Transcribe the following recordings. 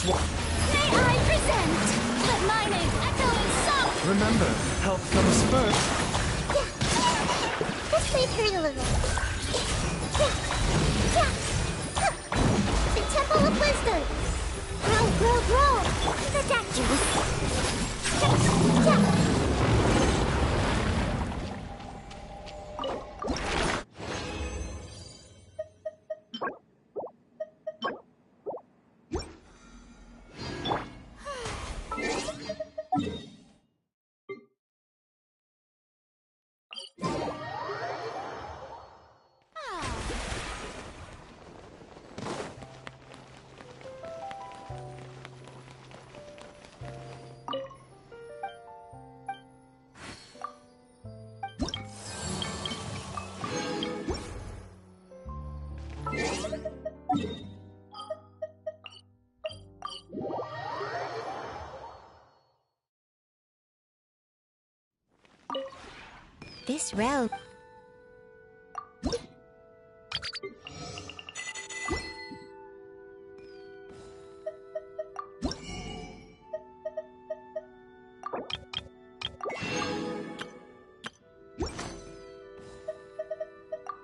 May I present? Let my name echo in song. Remember, help comes first. This may hurt a little. The Temple of Wisdom. Grow, grow, grow. The Deck Juice. This realm.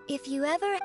If you ever...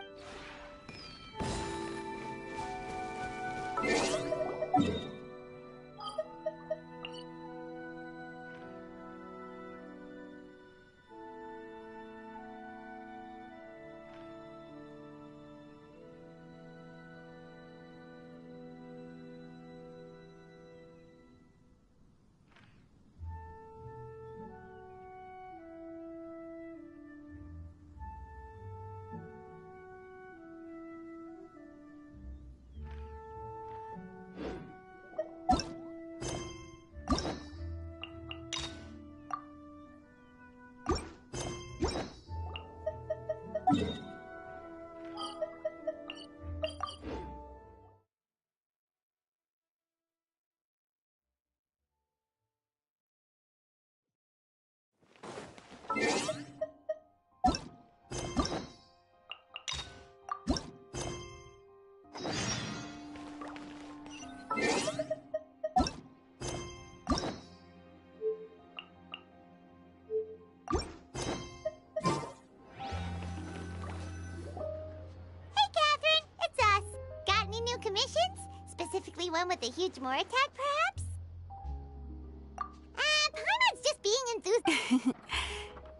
Specifically one with a huge more attack, perhaps? Paimon's just being enthusiastic.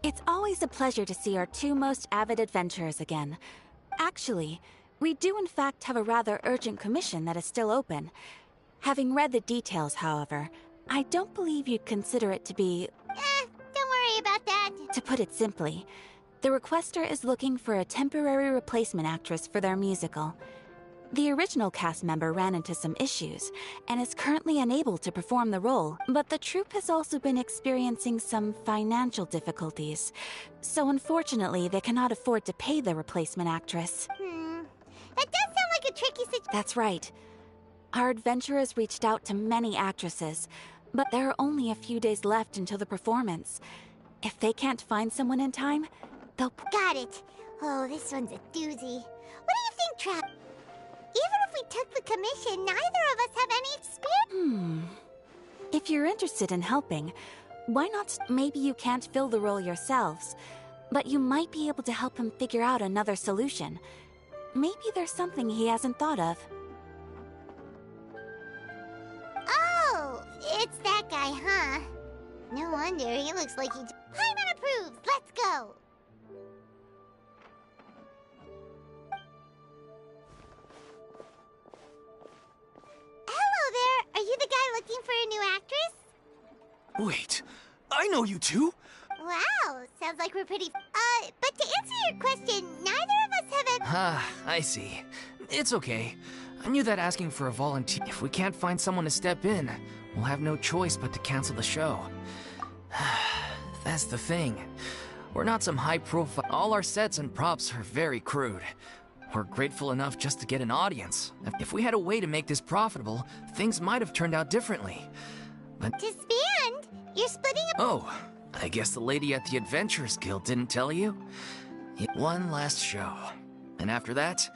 It's always a pleasure to see our two most avid adventurers again. Actually, we do in fact have a rather urgent commission that is still open. Having read the details, however, I don't believe you'd consider it to be... don't worry about that. To put it simply, the requester is looking for a temporary replacement actress for their musical. The original cast member ran into some issues, and is currently unable to perform the role, but the troupe has also been experiencing some financial difficulties. So unfortunately, they cannot afford to pay the replacement actress. That does sound like a tricky situation. That's right. Our adventurers reached out to many actresses, but there are only a few days left until the performance. If they can't find someone in time, they'll... Got it. Oh, this one's a doozy. What do you think, Trap? Even if we took the commission, neither of us have any experience. If you're interested in helping, why not? Maybe you can't fill the role yourselves, but you might be able to help him figure out another solution. Maybe there's something he hasn't thought of. Oh, it's that guy, huh? No wonder, he looks like he's... Paimon approves! Let's go! Hello there! Are you the guy looking for a new actress? Wait, I know you two! Wow, sounds like we're pretty... but to answer your question, neither of us have a... I see. It's okay. I knew that asking for a volunteer... If we can't find someone to step in, we'll have no choice but to cancel the show. That's the thing. We're not some high-profile... All our sets and props are very crude. We're grateful enough just to get an audience. If we had a way to make this profitable, things might have turned out differently. But... Disband? You're splitting up... Oh, I guess the lady at the Adventurers Guild didn't tell you? One last show. And after that,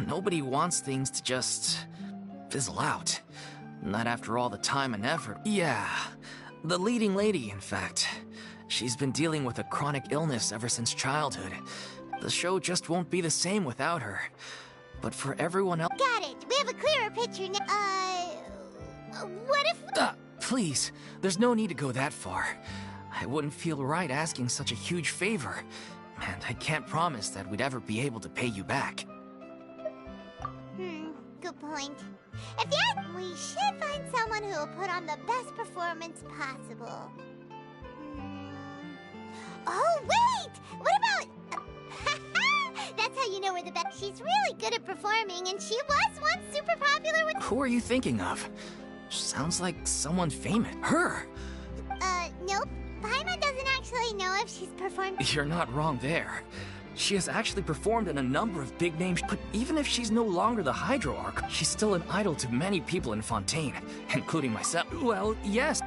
nobody wants things to just fizzle out. Not after all the time and effort. Yeah, the leading lady, in fact. She's been dealing with a chronic illness ever since childhood. The show just won't be the same without her. But for everyone else... Got it! We have a clearer picture now. What if... Please, there's no need to go that far. I wouldn't feel right asking such a huge favor. And I can't promise that we'd ever be able to pay you back. Good point. If you ask, we should find someone who will put on the best performance possible. Oh, wait! What about... That's how you know we're the best. She's really good at performing, and she was once super popular with... Who are you thinking of? Sounds like someone famous. Her! Nope. Paimon doesn't actually know if she's performed... You're not wrong there. She has actually performed in a number of big names, but even if she's no longer the Hydro Arc, she's still an idol to many people in Fontaine, including myself. Well, yes.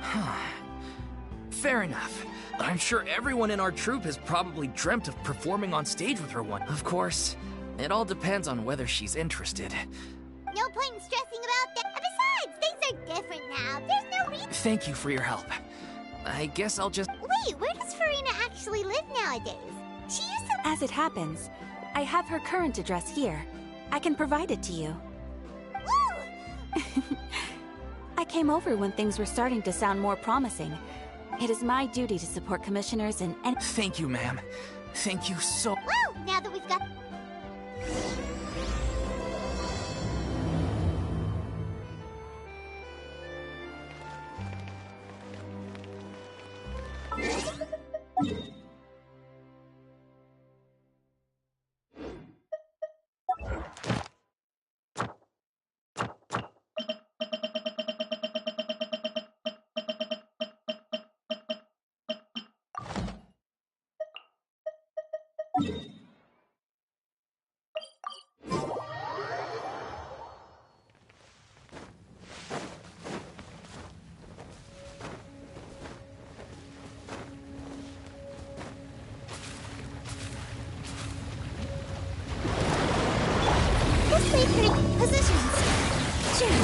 Fair enough. I'm sure everyone in our troupe has probably dreamt of performing on stage with her one. Of course, it all depends on whether she's interested. No point in stressing about that. Besides, things are different now. There's no reason... Thank you for your help. I guess I'll just... Wait, where does Farina actually live nowadays? She used to... As it happens, I have her current address here. I can provide it to you. Woo! I came over when things were starting to sound more promising. It is my duty to support commissioners in any... Thank you, ma'am. Thank you so... Woo! Now that we've got... Positions. Sure.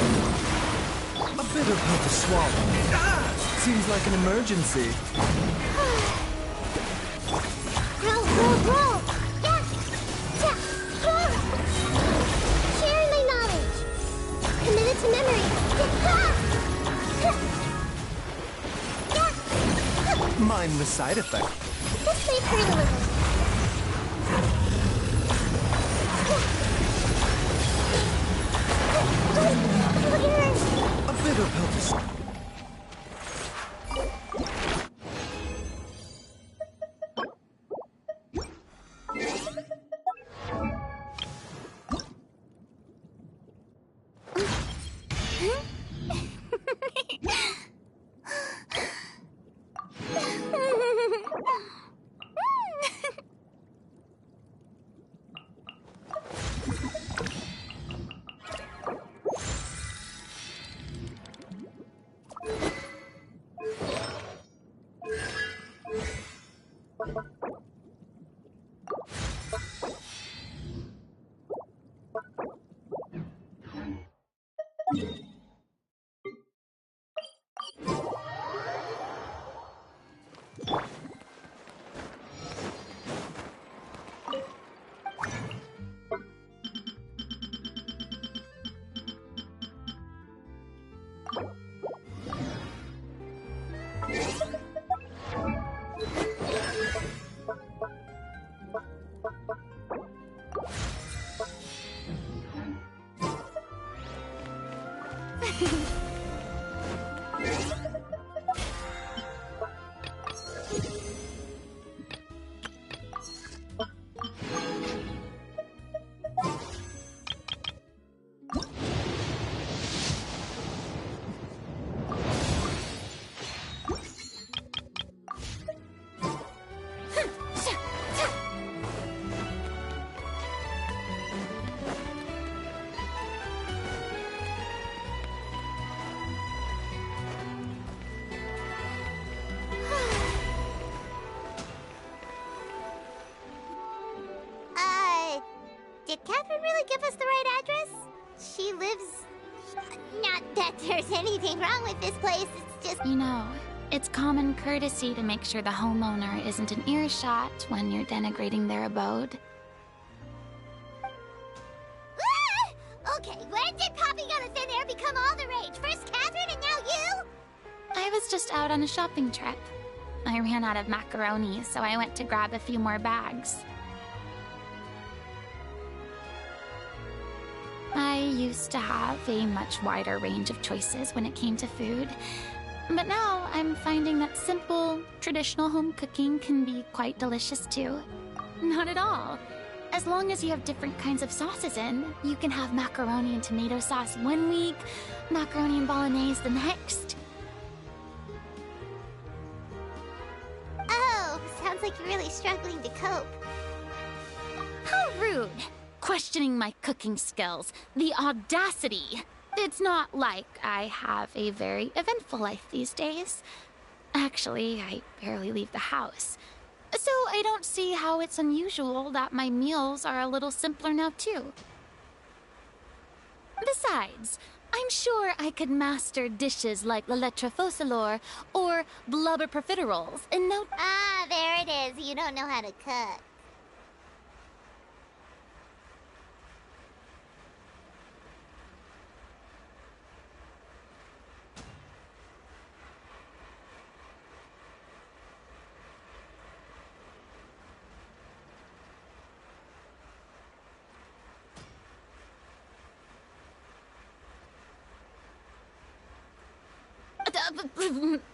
A bitter pill to swallow. Seems like an emergency. Roll. Yeah. Sharing my knowledge. Committed to memory. Mind the side effect. This may hurt a little. A bitter pill to swallow. there's anything wrong with this place. It's just... You know, it's common courtesy to make sure the homeowner isn't in earshot when you're denigrating their abode. Ah! Okay, when did popping out of thin air become all the rage? First Catherine and now you? I was just out on a shopping trip. I ran out of macaroni, so I went to grab a few more bags. I used to have a much wider range of choices when it came to food. But now I'm finding that simple, traditional home cooking can be quite delicious too. Not at all. As long as you have different kinds of sauces in, you can have macaroni and tomato sauce one week, macaroni and bolognese the next. Oh, sounds like you're really struggling to cope. How rude! Questioning my cooking skills. The audacity! It's not like I have a very eventful life these days. Actually, I barely leave the house. So I don't see how it's unusual that my meals are a little simpler now too. Besides, I'm sure I could master dishes like la lettre focilor or blubber profiteroles in no... Ah, there it is. You don't know how to cook.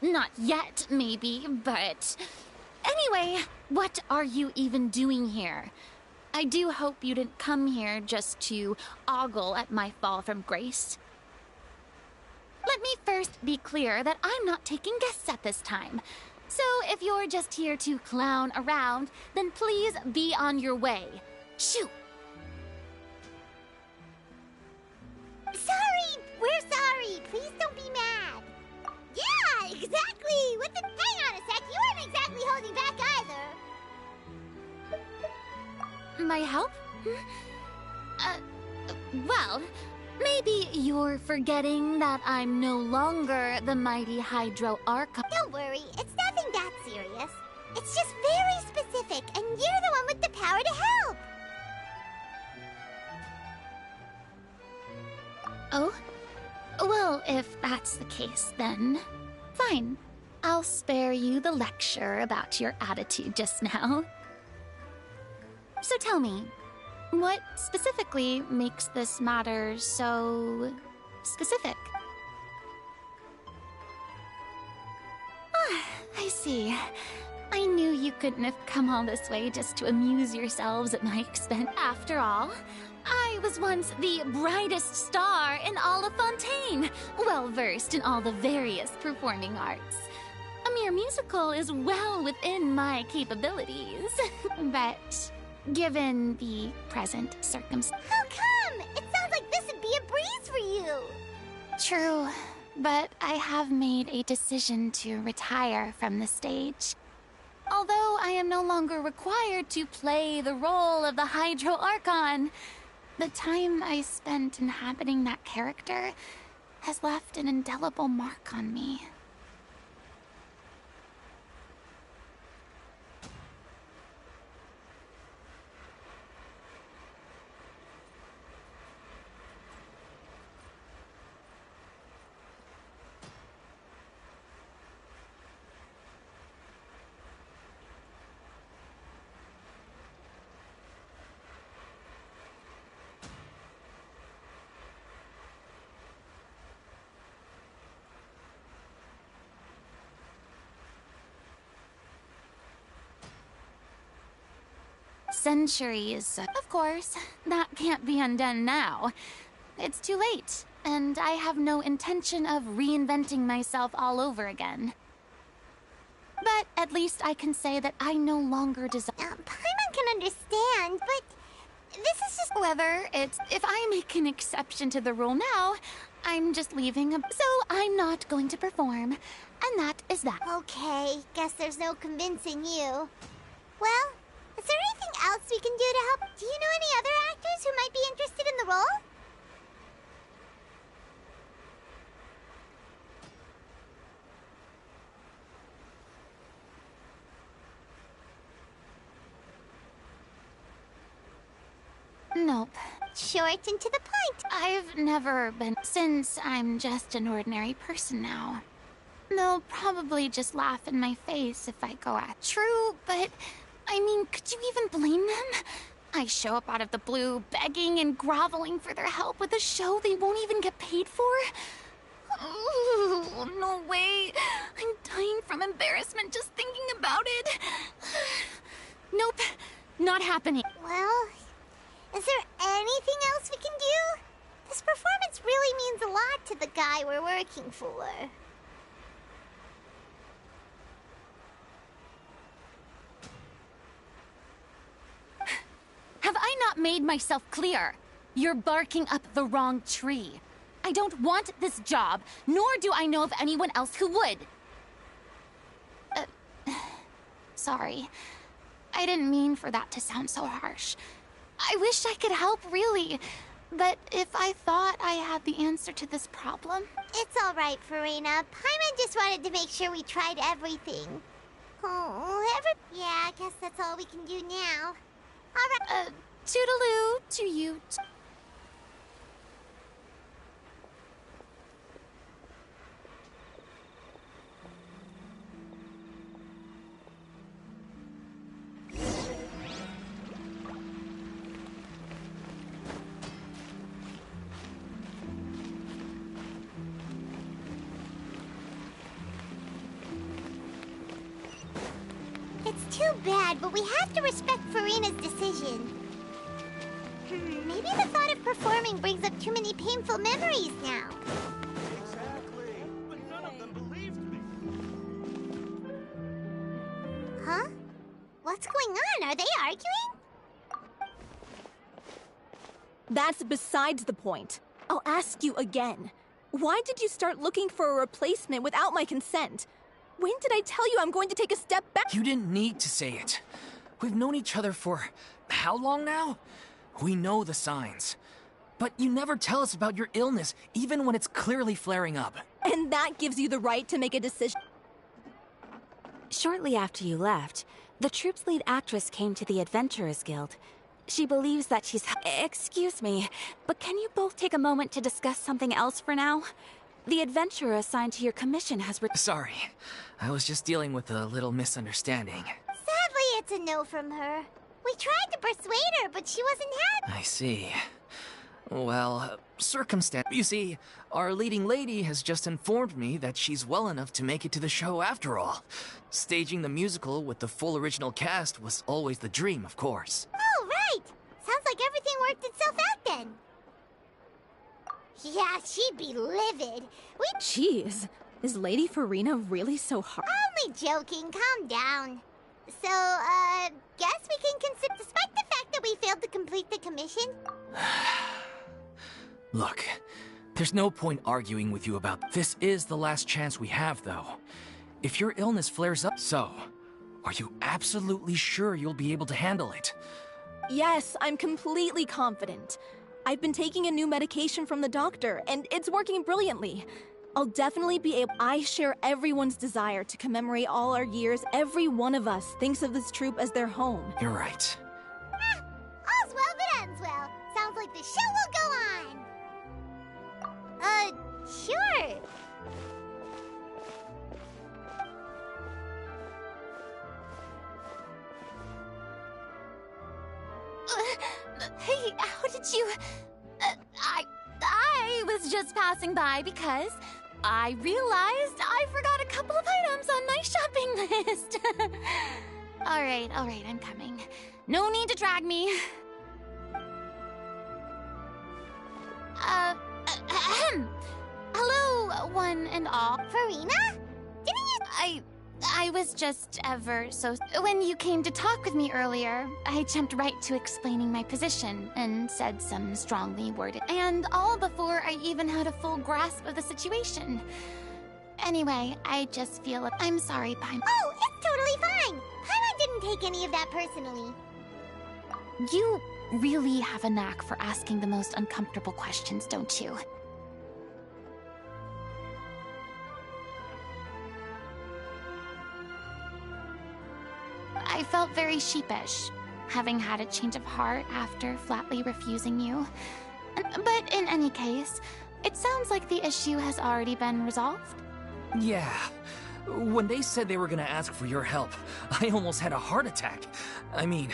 Not yet, maybe, but... Anyway, what are you even doing here? I do hope you didn't come here just to ogle at my fall from grace. Let me first be clear that I'm not taking guests at this time. So if you're just here to clown around, then please be on your way. Shoo! Sorry! We're sorry! Please don't be mad! Yeah, exactly! What the... Hang on a sec, you weren't exactly holding back either. My help? Well, maybe you're forgetting that I'm no longer the mighty Hydro Archon. Don't worry, it's nothing that serious. It's just very specific, and you're the one with the power to help! Oh? Well, if that's the case, then fine. I'll spare you the lecture about your attitude just now. So tell me, what specifically makes this matter so specific? Ah, I see. I knew you couldn't have come all this way just to amuse yourselves at my expense. After all, I was once the brightest star in all of Fontaine, well-versed in all the various performing arts. A mere musical is well within my capabilities, but given the present circumstances... How come? It sounds like this would be a breeze for you! True, but I have made a decision to retire from the stage. Although I am no longer required to play the role of the Hydro Archon, the time I spent inhabiting that character has left an indelible mark on me. Centuries. Of course, that can't be undone now. It's too late, and I have no intention of reinventing myself all over again. But at least I can say that I no longer desire... Paimon can understand, but this is just... However, if I make an exception to the rule now, I'm just leaving so I'm not going to perform, and that is that. Okay, guess there's no convincing you. Well, is there anything else we can do to help? Do you know any other actors who might be interested in the role? short and to the point. I've never been, since I'm just an ordinary person now. They'll probably just laugh in my face if I go at. True, but I mean, could you even blame them? I show up out of the blue, begging and groveling for their help with a show they won't even get paid for. Oh, no way. I'm dying from embarrassment just thinking about it. Nope, not happening. Well, is there anything else we can do? This performance really means a lot to the guy we're working for. Have I not made myself clear? You're barking up the wrong tree. I don't want this job, nor do I know of anyone else who would. Sorry. I didn't mean for that to sound so harsh. I wish I could help, really. But if I thought I had the answer to this problem... It's all right, Farina. Paimon just wanted to make sure we tried everything. Oh, yeah, I guess that's all we can do now. All right. Toodaloo to you. It's too bad, but we have to respect Farina's decision. Maybe the thought of performing brings up too many painful memories now. Exactly, but none of them believed me. Huh? What's going on? Are they arguing? That's besides the point. I'll ask you again. Why did you start looking for a replacement without my consent? When did I tell you I'm going to take a step back? You didn't need to say it. We've known each other for how long now? We know the signs. But you never tell us about your illness, even when it's clearly flaring up. And that gives you the right to make a decision. Shortly after you left, the troupe's lead actress came to the Adventurers Guild. She believes that she's... Excuse me, but can you both take a moment to discuss something else for now? The adventurer assigned to your commission has... Sorry, I was just dealing with a little misunderstanding. Sadly, it's a no from her. We tried to persuade her, but she wasn't happy. I see. Well, circumstance... You see, our leading lady has just informed me that she's well enough to make it to the show after all. Staging the musical with the full original cast was always the dream, of course. Oh, right! Sounds like everything worked itself out then. Yeah, she'd be livid. Jeez, is Lady Farina really so hard? Only joking, calm down. So, guess we can consider... Despite the fact that we failed to complete the commission... Look, there's no point arguing with you about... This is the last chance we have, though. If your illness flares up... So, are you absolutely sure you'll be able to handle it? Yes, I'm completely confident. I've been taking a new medication from the doctor, and it's working brilliantly. I'll definitely be able... I share everyone's desire to commemorate all our years. Every one of us thinks of this troupe as their home. You're right. Ah, all's well that ends well. Sounds like the show will go on. Sure. Hey, how did you... I was just passing by because I realized I forgot a couple of items on my shopping list. All right, I'm coming. No need to drag me. Hello, one and all. Farina? Didn't you... I was just ever so... When you came to talk with me earlier, I jumped right to explaining my position and said some strongly worded... And all before I even had a full grasp of the situation. Anyway, I just feel... I'm sorry, Paimon. Oh, it's totally fine. Paimon didn't take any of that personally. You really have a knack for asking the most uncomfortable questions, don't you? I felt very sheepish, having had a change of heart after flatly refusing you. But in any case, it sounds like the issue has already been resolved. Yeah. When they said they were gonna ask for your help, I almost had a heart attack. I mean,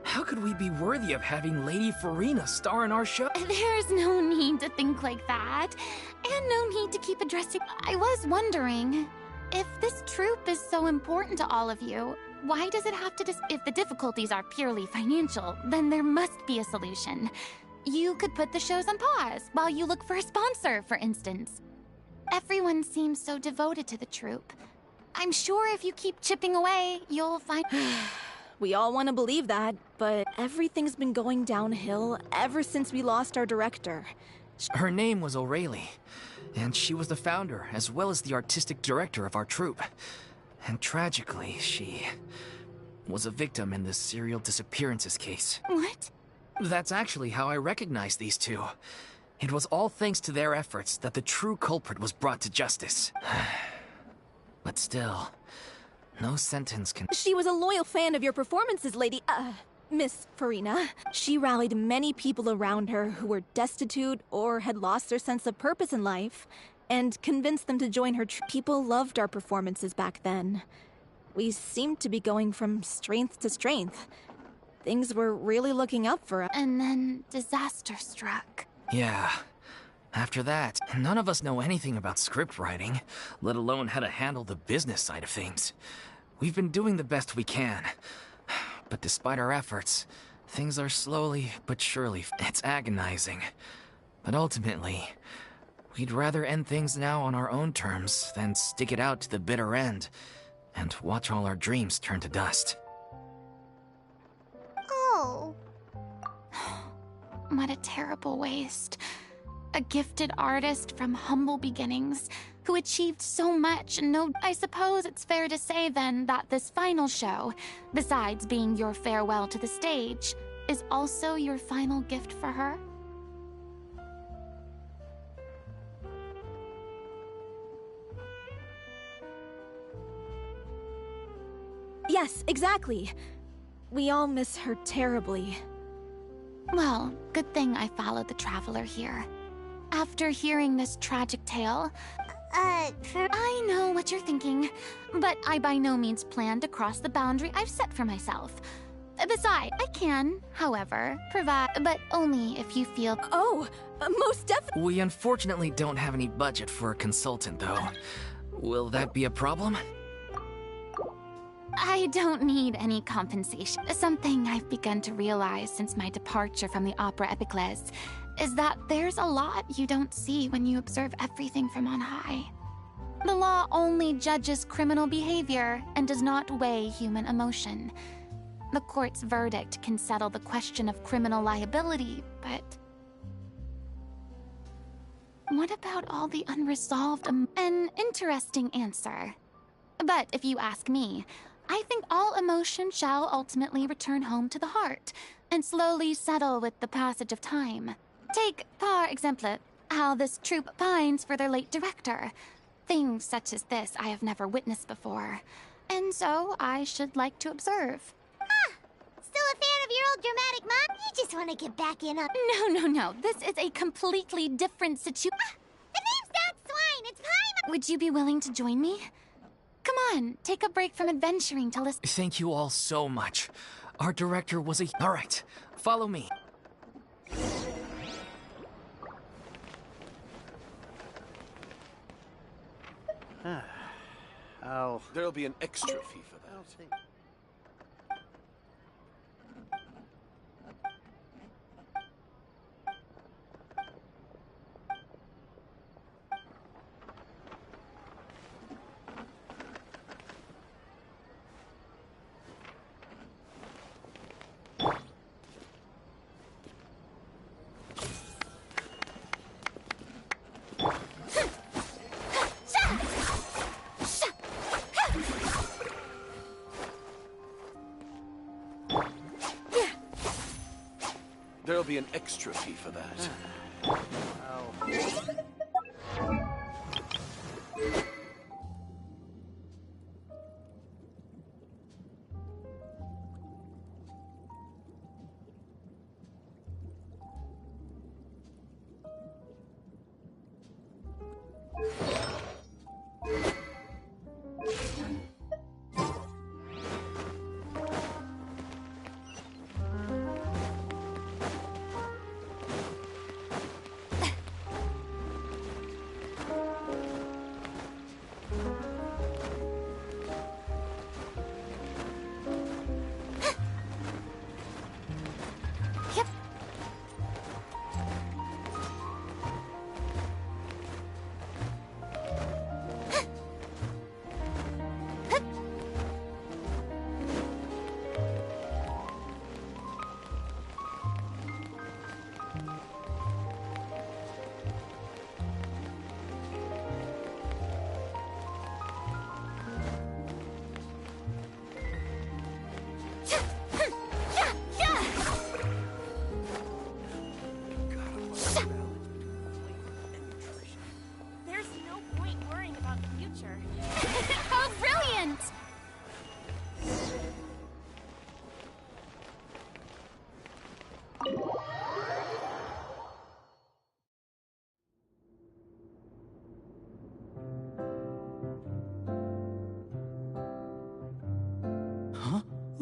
how could we be worthy of having Lady Farina star in our show? There's no need to think like that, and no need to keep addressing. I was wondering, if this troupe is so important to all of you, why does it have to if the difficulties are purely financial, then there must be a solution. You could put the shows on pause while you look for a sponsor, for instance. Everyone seems so devoted to the troupe. I'm sure if you keep chipping away, you'll find... We all want to believe that, but everything's been going downhill ever since we lost our director. Her name was O'Reilly, and she was the founder as well as the artistic director of our troupe. And tragically, she was a victim in this serial disappearances case. What? That's actually how I recognized these two. It was all thanks to their efforts that the true culprit was brought to justice. But still, no sentence can... She was a loyal fan of your performances, Miss Farina. She rallied many people around her who were destitute or had lost their sense of purpose in life, and convinced them to join her. People loved our performances back then. We seemed to be going from strength to strength. Things were really looking up for us. And then disaster struck. Yeah. After that, none of us know anything about script writing, let alone how to handle the business side of things. We've been doing the best we can. But despite our efforts, things are slowly but surely... It's agonizing. But ultimately, we'd rather end things now on our own terms than stick it out to the bitter end and watch all our dreams turn to dust. Oh. What a terrible waste. A gifted artist from humble beginnings who achieved so much. I suppose it's fair to say then that this final show, besides being your farewell to the stage, is also your final gift for her? Yes, exactly. We all miss her terribly. Well, good thing I followed the Traveler here. After hearing this tragic tale, I know what you're thinking, but I by no means plan to cross the boundary I've set for myself. Besides, I can, however, provide, but only if you feel... Oh, most definitely. We unfortunately don't have any budget for a consultant, though. Will that be a problem? I don't need any compensation. Something I've begun to realize since my departure from the Opera Epiclese is that there's a lot you don't see when you observe everything from on high. The law only judges criminal behavior and does not weigh human emotion. The court's verdict can settle the question of criminal liability, but... what about all the unresolved An interesting answer. But if you ask me, I think all emotion shall ultimately return home to the heart and slowly settle with the passage of time. Take, par exemple, how this troupe pines for their late director. Things such as this I have never witnessed before, and so I should like to observe. Still a fan of your old dramatic mom? You just want to get back in on... No. This is a completely different situation. The name's not Swine, it's Paimon! Would you be willing to join me? Come on, take a break from adventuring to listen. Thank you all so much. Our director was a... All right, follow me. There'll be an extra fee for that. There'll be an extra fee for that.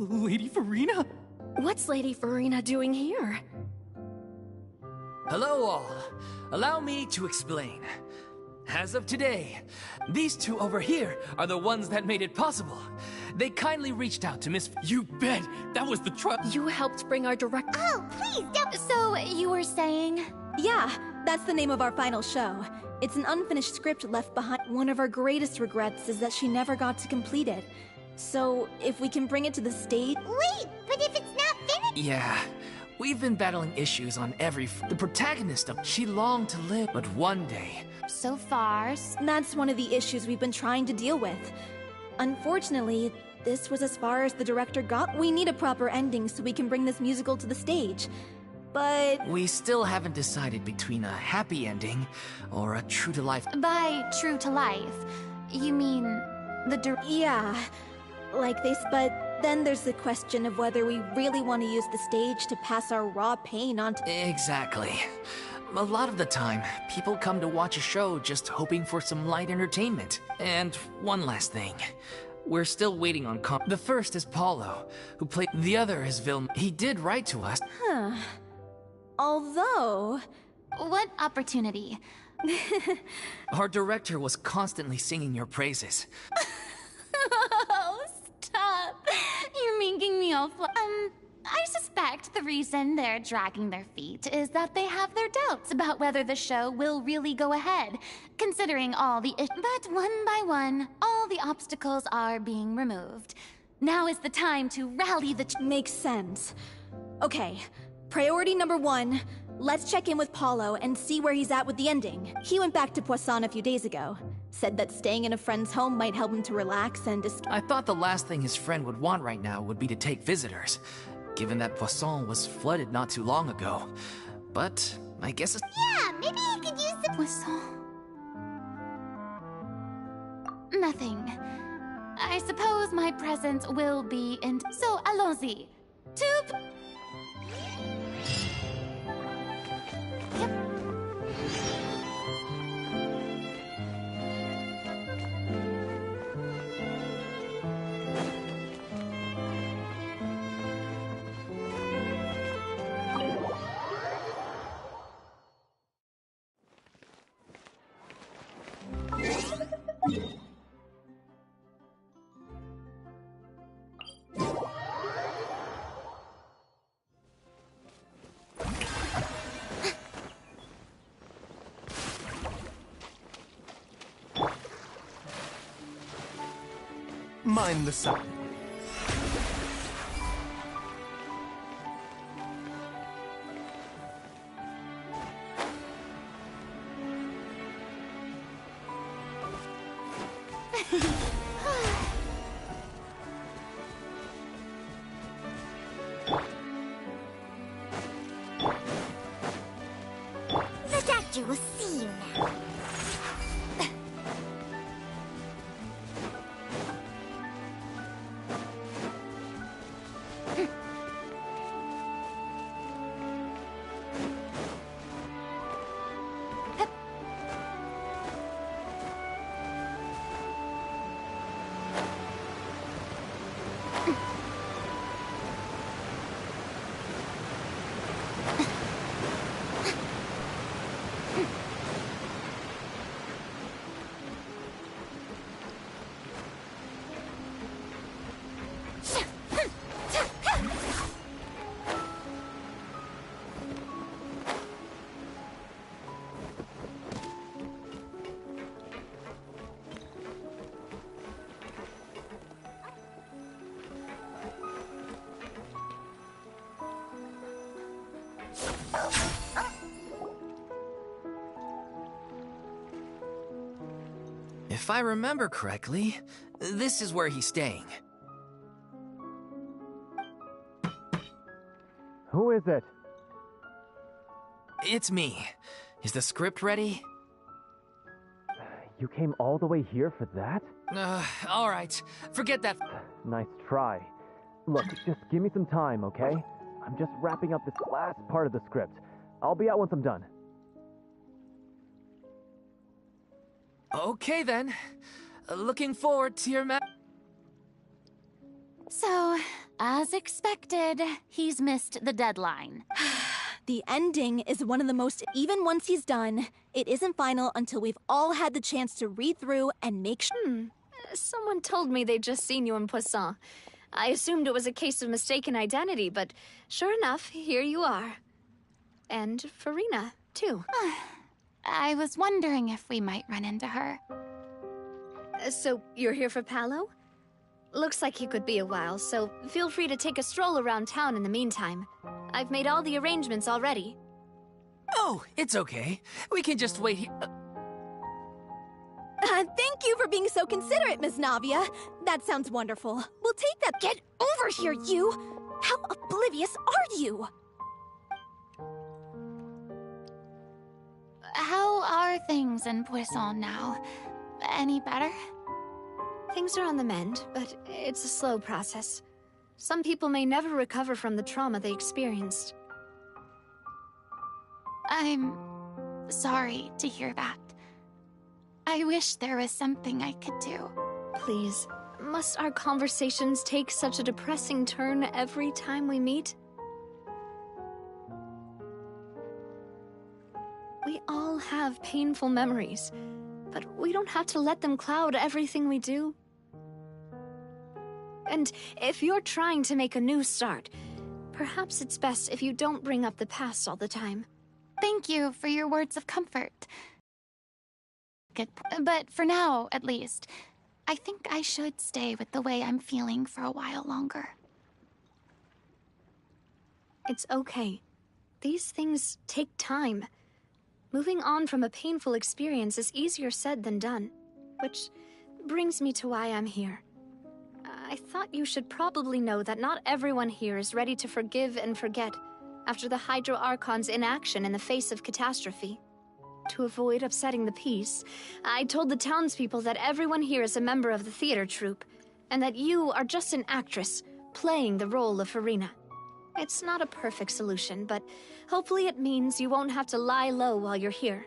Lady Farina? What's Lady Farina doing here? Hello all. Allow me to explain. As of today, these two over here are the ones that made it possible. They kindly reached out to Miss... You bet! That was the You helped bring our direct. Oh, please don't. So, you were saying? Yeah, that's the name of our final show. It's an unfinished script left behind. One of our greatest regrets is that she never got to complete it. So, if we can bring it to the stage. Wait, but if it's not finished. Yeah, we've been battling issues on every... The protagonist of... She longed to live, but one day... So far, That's one of the issues we've been trying to deal with. Unfortunately, this was as far as the director got. We need a proper ending so we can bring this musical to the stage. But We still haven't decided between a happy ending or a true-to-life... by true to life, you mean yeah, like this. But then there's the question of whether we really want to use the stage to pass our raw pain on to... Exactly. A lot of the time, people come to watch a show just hoping for some light entertainment. And one last thing. We're still waiting on The first is Paulo, who played... The other is Vilm. He did write to us. Although... What opportunity? Our director was constantly singing your praises. Oh, stop. You're making me all I suspect the reason they're dragging their feet is that they have their doubts about whether the show will really go ahead, considering all the But one by one, all the obstacles are being removed. Now is the time to rally the... Makes sense. Okay, priority number 1. Let's check in with Paulo and see where he's at with the ending. He went back to Poisson a few days ago. Said that staying in a friend's home might help him to relax and I thought the last thing his friend would want right now would be to take visitors, given that Poisson was flooded not too long ago. But I guess it's... Yeah, maybe he could use the... Poisson. Nothing. I suppose my presence will be in... So, allons-y. Yep. Mind the sound. The doctor will see you now. If I remember correctly, this is where he's staying. Who is it? It's me. Is the script ready? You came all the way here for that? Alright. Forget that. Nice try. Look, just give me some time, okay? I'm just wrapping up this last part of the script. I'll be out once I'm done. Okay then. Looking forward to your So, as expected, he's missed the deadline. The ending is one of the most, even once he's done, it isn't final until we've all had the chance to read through and make sure. Someone told me they'd just seen you in Poisson. I assumed it was a case of mistaken identity, but sure enough, here you are. And Farina, too. I was wondering if we might run into her. So, you're here for Palo? Looks like you could be a while, so feel free to take a stroll around town in the meantime. I've made all the arrangements already. Oh, it's okay. We can just wait here. Thank you for being so considerate, Miss Navia. That sounds wonderful. We'll take that. Get over here, you! How oblivious are you? How are things in Poisson now? Any better? Things are on the mend, but it's a slow process. Some people may never recover from the trauma they experienced. I'm sorry to hear that. I wish there was something I could do. Please, must our conversations take such a depressing turn every time we meet? We all have painful memories, but we don't have to let them cloud everything we do. And if you're trying to make a new start, perhaps it's best if you don't bring up the past all the time. Thank you for your words of comfort. But for now, at least, I think I should stay with the way I'm feeling for a while longer. It's okay. These things take time. Moving on from a painful experience is easier said than done, which brings me to why I'm here. I thought you should probably know that not everyone here is ready to forgive and forget after the Hydro Archon's inaction in the face of catastrophe. To avoid upsetting the peace, I told the townspeople that everyone here is a member of the theater troupe, and that you are just an actress playing the role of Farina. It's not a perfect solution, but hopefully it means you won't have to lie low while you're here.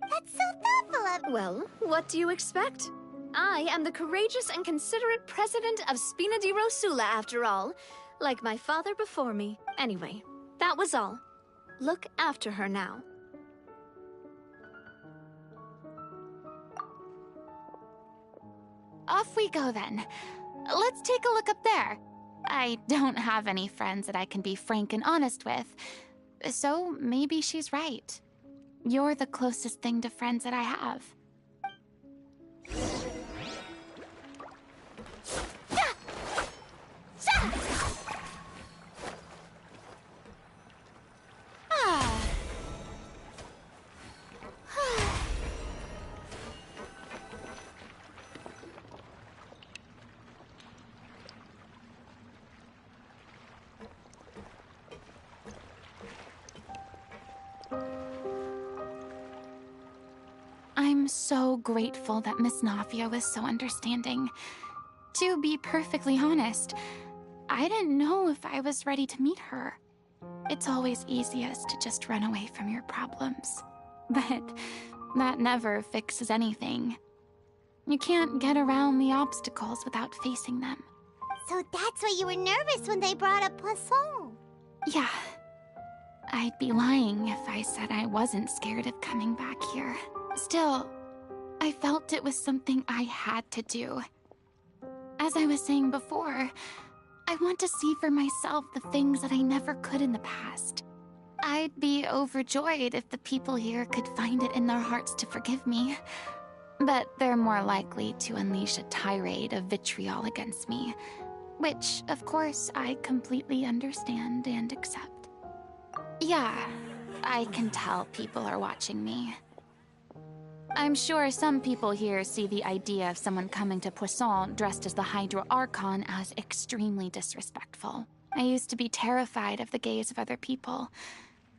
That's so thoughtful of... Well, what do you expect? I am the courageous and considerate president of Spina di Rosula, after all, like my father before me. Anyway, that was all. Look after her now. Off we go then. Let's take a look up there. I don't have any friends that I can be frank and honest with, so maybe she's right. You're the closest thing to friends that I have. I'm so grateful that Miss Navia was so understanding. To be perfectly honest, I didn't know if I was ready to meet her. It's always easiest to just run away from your problems. But that never fixes anything. You can't get around the obstacles without facing them. So that's why you were nervous when they brought up Poisson. Yeah. I'd be lying if I said I wasn't scared of coming back here. Still, I felt it was something I had to do. As I was saying before, I want to see for myself the things that I never could in the past. I'd be overjoyed if the people here could find it in their hearts to forgive me. But they're more likely to unleash a tirade of vitriol against me, which, of course, I completely understand and accept. Yeah, I can tell people are watching me. I'm sure some people here see the idea of someone coming to Poisson dressed as the Hydro Archon as extremely disrespectful. I used to be terrified of the gaze of other people,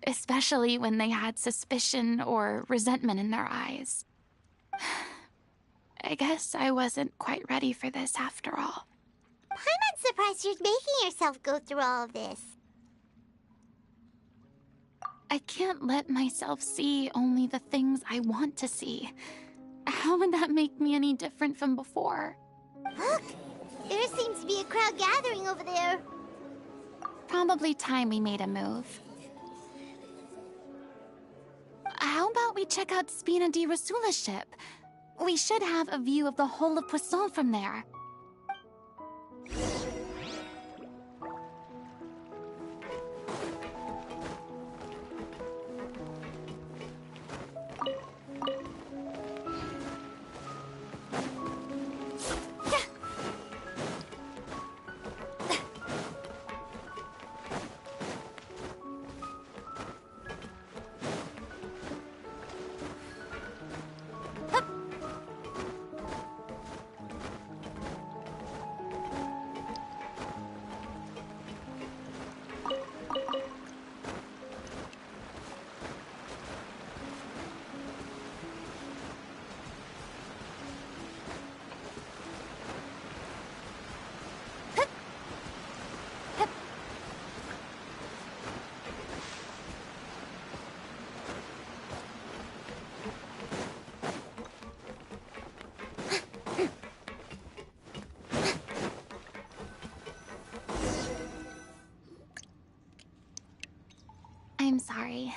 especially when they had suspicion or resentment in their eyes. I guess I wasn't quite ready for this after all. I'm not surprised you're making yourself go through all of this. I can't let myself see only the things I want to see. How How would that make me any different from before? Look! There seems to be a crowd gathering over there. Probably time we made a move. How about we check out Spina di Rasula's ship? We should have a view of the whole of Poisson from there. I'm sorry.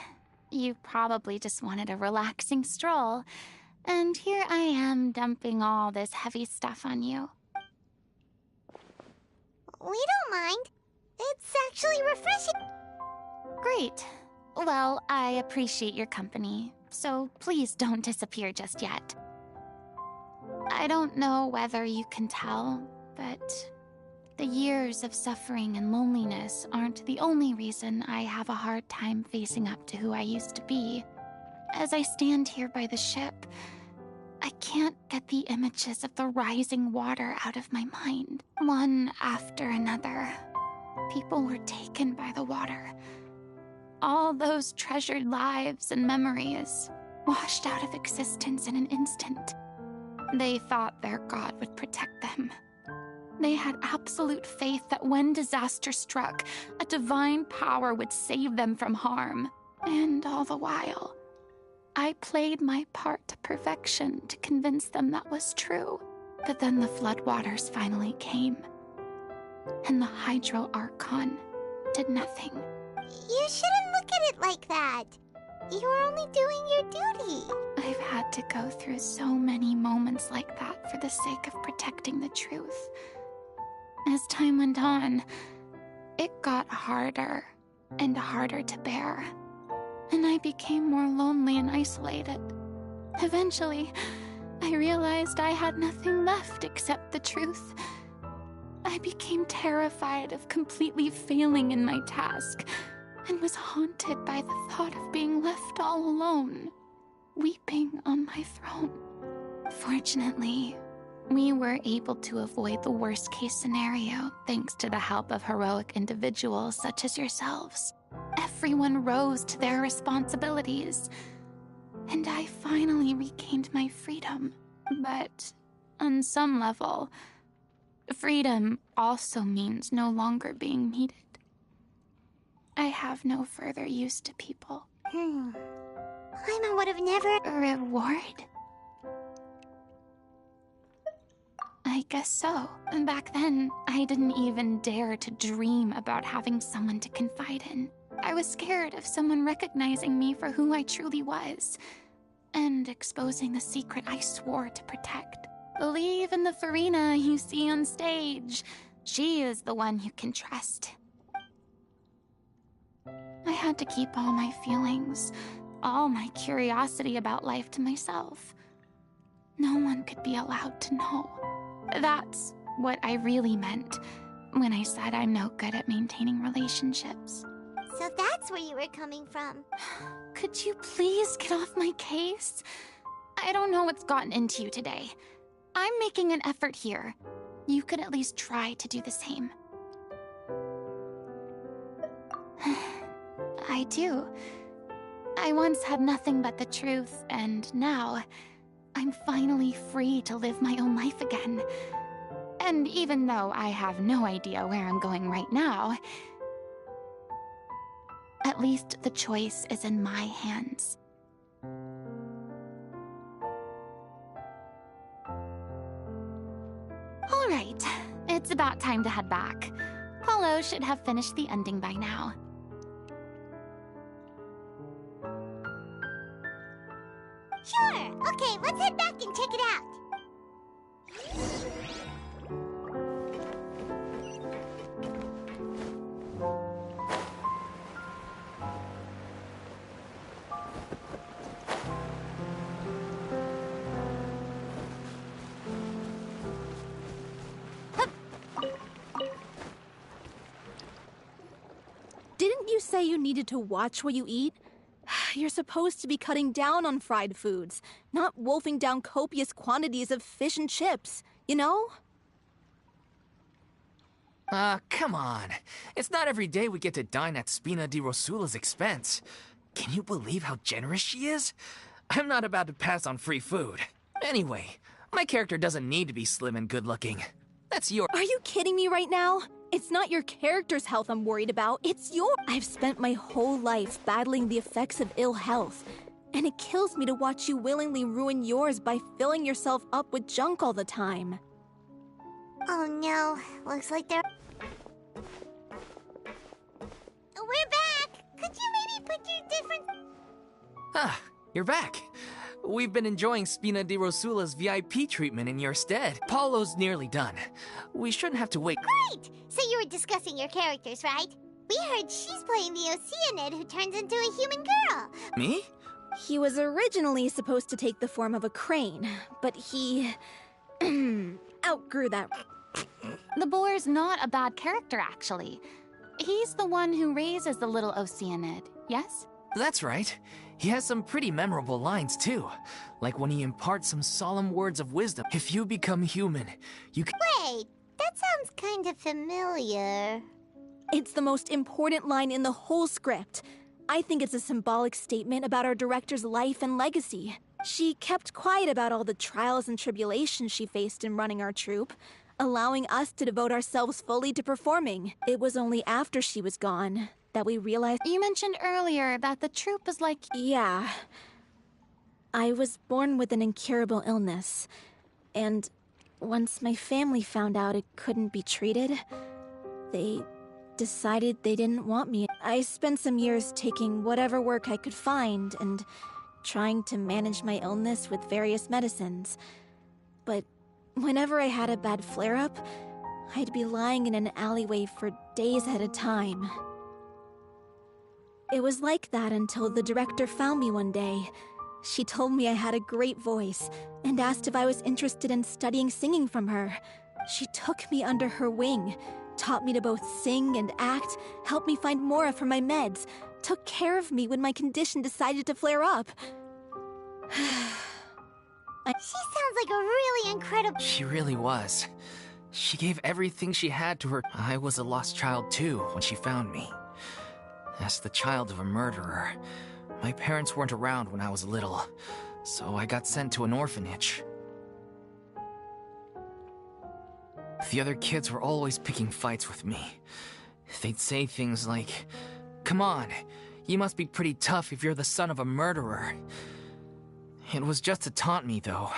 You probably just wanted a relaxing stroll. And here I am dumping all this heavy stuff on you. We don't mind. It's actually refreshing. Great. Well, I appreciate your company, so please don't disappear just yet. I don't know whether you can tell, but the years of suffering and loneliness aren't the only reason I have a hard time facing up to who I used to be. As I stand here by the ship, I can't get the images of the rising water out of my mind. One after another, people were taken by the water. All those treasured lives and memories washed out of existence in an instant. They thought their god would protect them. They had absolute faith that when disaster struck, a divine power would save them from harm. And all the while, I played my part to perfection to convince them that was true. But then the floodwaters finally came, and the Hydro Archon did nothing. You shouldn't look at it like that. You're only doing your duty. I've had to go through so many moments like that for the sake of protecting the truth. As time went on, it got harder and harder to bear, and I became more lonely and isolated. Eventually, I realized I had nothing left except the truth. I became terrified of completely failing in my task, and was haunted by the thought of being left all alone, weeping on my throne. Fortunately, we were able to avoid the worst-case scenario thanks to the help of heroic individuals such as yourselves. Everyone rose to their responsibilities, and I finally regained my freedom. But on some level, freedom also means no longer being needed. I have no further use to people. Paimon would have never... A reward? I guess so. Back then, I didn't even dare to dream about having someone to confide in. I was scared of someone recognizing me for who I truly was, and exposing the secret I swore to protect. Believe in the Farina you see on stage. She is the one you can trust. I had to keep all my feelings, all my curiosity about life to myself. No one could be allowed to know. That's what I really meant when I said I'm no good at maintaining relationships. So that's where you were coming from. Could you please get off my case? I don't know what's gotten into you today. I'm making an effort here. You could at least try to do the same. I do. I once had nothing but the truth, and now I'm finally free to live my own life again. And even though I have no idea where I'm going right now, at least the choice is in my hands. It's about time to head back. Paulo should have finished the ending by now. Sure. Okay, let's head back and check it out. Didn't you say you needed to watch what you eat? You're supposed to be cutting down on fried foods, not wolfing down copious quantities of fish and chips, you know? Come on. It's not every day we get to dine at Spina di Rosula's expense. Can you believe how generous she is? I'm not about to pass on free food. Anyway, my character doesn't need to be slim and good-looking. That's your— Are you kidding me right now? It's not your character's health I'm worried about, it's your— I've spent my whole life battling the effects of ill health, and it kills me to watch you willingly ruin yours by filling yourself up with junk all the time. Oh no, looks like they're... We're back! Could you maybe put your different... Ah, you're back. We've been enjoying Spina di Rosula's VIP treatment in your stead. Paulo's nearly done. We shouldn't have to wait. Great! So you were discussing your characters, right? We heard she's playing the Oceanid who turns into a human girl. Me? He was originally supposed to take the form of a crane, but he... outgrew that. The boar's not a bad character, actually. He's the one who raises the little Oceanid, yes? That's right. He has some pretty memorable lines, too. Like when he imparts some solemn words of wisdom. If you become human, you can— Wait, that sounds kind of familiar. It's the most important line in the whole script. I think it's a symbolic statement about our director's life and legacy. She kept quiet about all the trials and tribulations she faced in running our troupe, allowing us to devote ourselves fully to performing. It was only after she was gone that we realized— You mentioned earlier that the troupe was like— Yeah. I was born with an incurable illness, and once my family found out it couldn't be treated, they decided they didn't want me. I spent some years taking whatever work I could find and trying to manage my illness with various medicines. But whenever I had a bad flare-up, I'd be lying in an alleyway for days at a time. It was like that until the director found me one day. She told me I had a great voice and asked if I was interested in studying singing from her. She took me under her wing, taught me to both sing and act, helped me find Mora for my meds, took care of me when my condition decided to flare up. She sounds like a really incredible... She really was. She gave everything she had to her. I was a lost child, too, when she found me. As the child of a murderer, my parents weren't around when I was little, so I got sent to an orphanage. The other kids were always picking fights with me. They'd say things like, "Come on, you must be pretty tough if you're the son of a murderer." It was just to taunt me, though.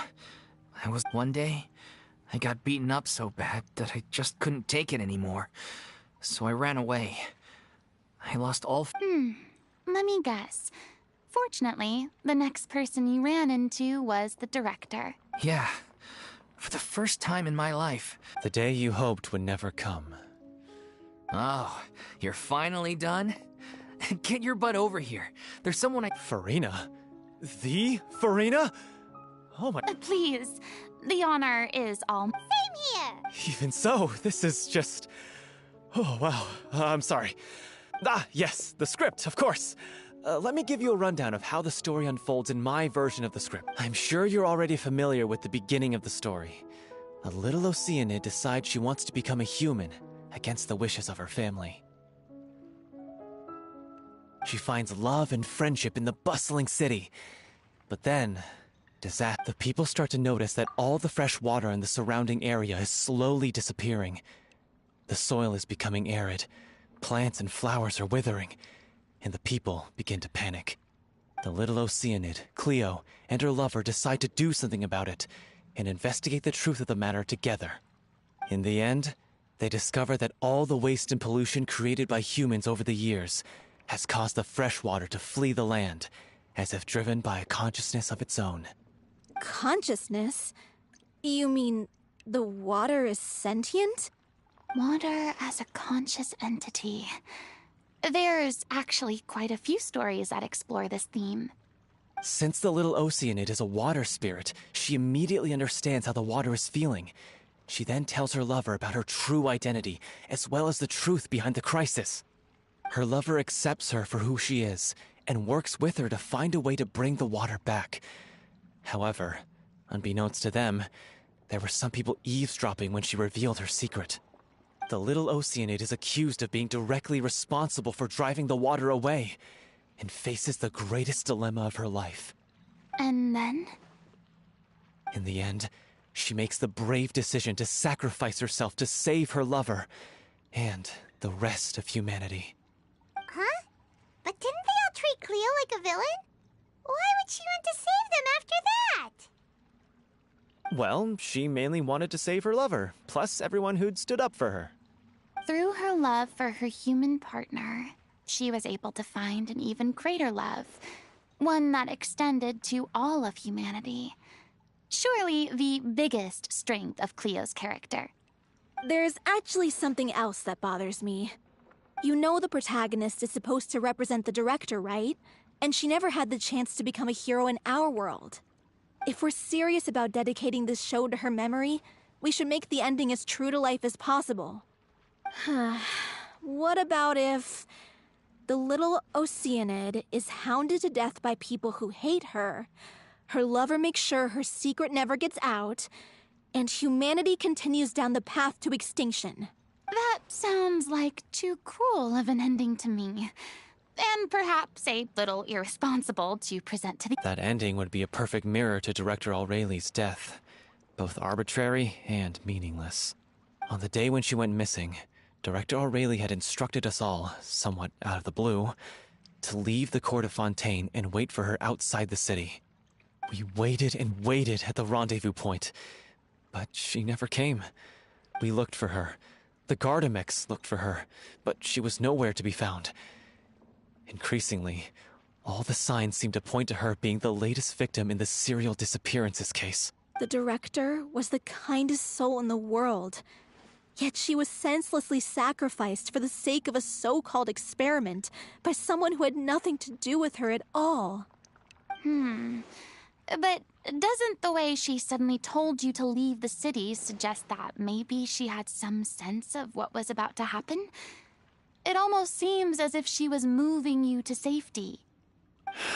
One day, I got beaten up so bad that I just couldn't take it anymore, so I ran away. I lost all— Let me guess. Fortunately, the next person you ran into was the director. Yeah. For the first time in my life. The day you hoped would never come. Oh, you're finally done? Get your butt over here. There's someone Farina? The Farina? Oh my— Please, the honor is all— Same here! Even so, this is just— Oh, wow. I'm sorry. Ah, yes, the script, of course. Let me give you a rundown of how the story unfolds in my version of the script. I'm sure you're already familiar with the beginning of the story. A little Oceanid decides she wants to become a human, against the wishes of her family. She finds love and friendship in the bustling city. But then, the people start to notice that all the fresh water in the surrounding area is slowly disappearing. The soil is becoming arid, plants and flowers are withering, and the people begin to panic. The little Oceanid, Cleo, and her lover decide to do something about it, and investigate the truth of the matter together. In the end, They discover that all the waste and pollution created by humans over the years has caused the fresh water to flee the land, as if driven by a consciousness of its own. Consciousness? You mean the water is sentient? Water as a conscious entity. There's actually quite a few stories that explore this theme. Since the little Oceanid is a water spirit, she immediately understands how the water is feeling. She then tells her lover about her true identity, as well as the truth behind the crisis. Her lover accepts her for who she is, and works with her to find a way to bring the water back. However, unbeknownst to them, there were some people eavesdropping when she revealed her secret. The little Oceanid is accused of being directly responsible for driving the water away, and faces the greatest dilemma of her life. And then? In the end, she makes the brave decision to sacrifice herself to save her lover, and the rest of humanity. Huh? But didn't they all treat Cleo like a villain? Why would she want to save them after that? Well, she mainly wanted to save her lover, plus everyone who'd stood up for her. Through her love for her human partner, she was able to find an even greater love, one that extended to all of humanity. Surely the biggest strength of Cleo's character. There's actually something else that bothers me. You know the protagonist is supposed to represent the director, right? And she never had the chance to become a hero in our world. If we're serious about dedicating this show to her memory, we should make the ending as true to life as possible. What about if the little Oceanid is hounded to death by people who hate her, her lover makes sure her secret never gets out, and humanity continues down the path to extinction? That sounds like too cruel of an ending to me. And perhaps a little irresponsible to present to the— That ending would be a perfect mirror to Director Aureli's death, both arbitrary and meaningless. On the day when she went missing, Director Aureli had instructed us all, somewhat out of the blue, to leave the court of Fontaine and wait for her outside the city. We waited and waited at the rendezvous point, but she never came. We looked for her. The Gardamex looked for her, but she was nowhere to be found. Increasingly, all the signs seemed to point to her being the latest victim in the serial disappearances case. The director was the kindest soul in the world, yet she was senselessly sacrificed for the sake of a so-called experiment by someone who had nothing to do with her at all. But doesn't the way she suddenly told you to leave the city suggest that maybe she had some sense of what was about to happen? It almost seems as if she was moving you to safety.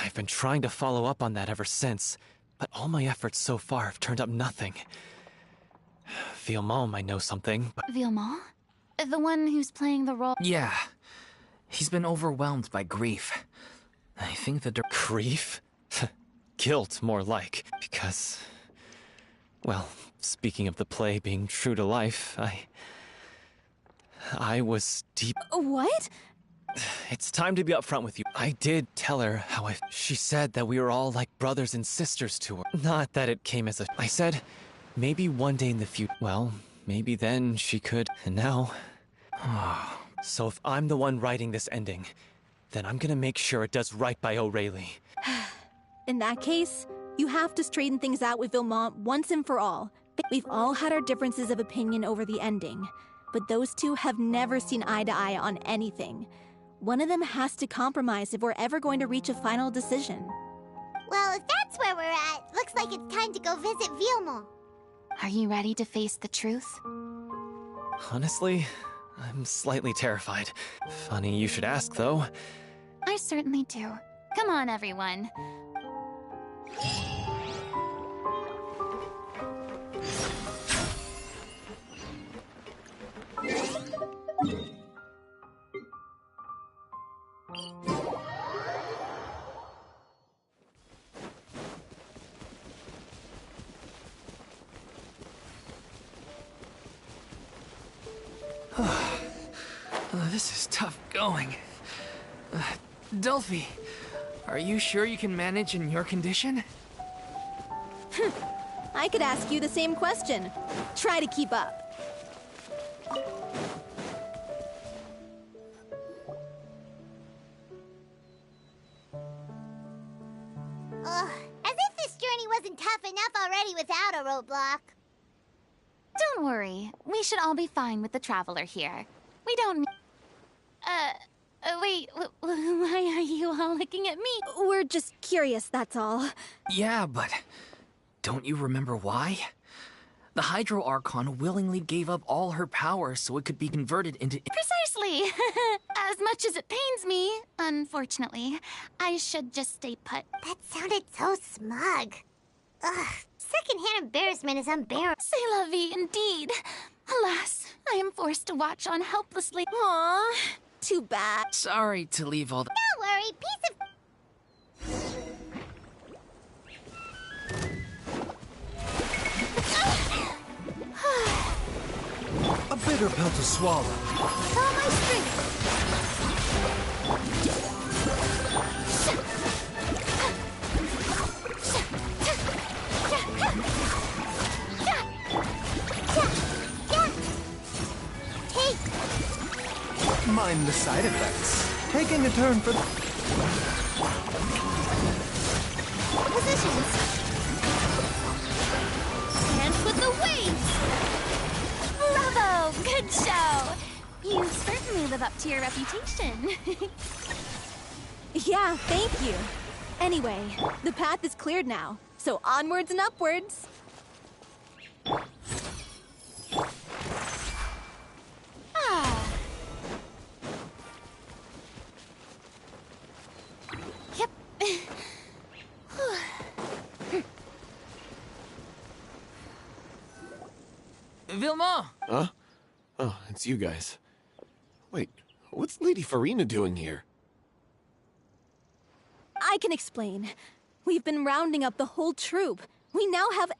I've been trying to follow up on that ever since, but all my efforts so far have turned up nothing. Villemont might know something, but... Villemont? The one who's playing the role— Yeah. He's been overwhelmed by grief. I think the Grief? Guilt, more like. Because... Well, speaking of the play being true to life, I was deep... What? It's time to be upfront with you. I did tell her how She said that we were all like brothers and sisters to her. Not that it came as a... I said, maybe one day in the future... Well, maybe then she could... And now... So if I'm the one writing this ending, then I'm gonna make sure it does right by Aureli. In that case, you have to straighten things out with Villemont once and for all. We've all had our differences of opinion over the ending, but those two have never seen eye to eye on anything. One of them has to compromise if we're ever going to reach a final decision. Well, if that's where we're at, looks like it's time to go visit Villemont. Are you ready to face the truth? Honestly, I'm slightly terrified. Funny you should ask, though. I certainly do. Come on, everyone. This is tough going. Delphi, are you sure you can manage in your condition? I could ask you the same question. Try to keep up. enough already without a roadblock. Don't worry. We should all be fine with the Traveler here. We don't need... wait, why are you all looking at me? We're just curious, that's all. Yeah, but don't you remember why? The Hydro Archon willingly gave up all her power so it could be converted into... Precisely! As much as it pains me, unfortunately, I should just stay put. That sounded so smug. Ugh, secondhand embarrassment is unbearable. C'est la vie, indeed. Alas, I am forced to watch on helplessly. Aw, too bad. Sorry to leave all the... Don't worry, piece of... A bitter pill to swallow. With all my strength. Hey, Mind the side effects. Taking a turn for... Positions. And with the waves. Bravo! Good show! You certainly live up to your reputation. Yeah, thank you. Anyway, the path is cleared now, so onwards and upwards. Ah. Yep. Vilma! Huh? Oh, it's you guys. Wait, what's Lady Farina doing here? I can explain. We've been rounding up the whole troop. We now have...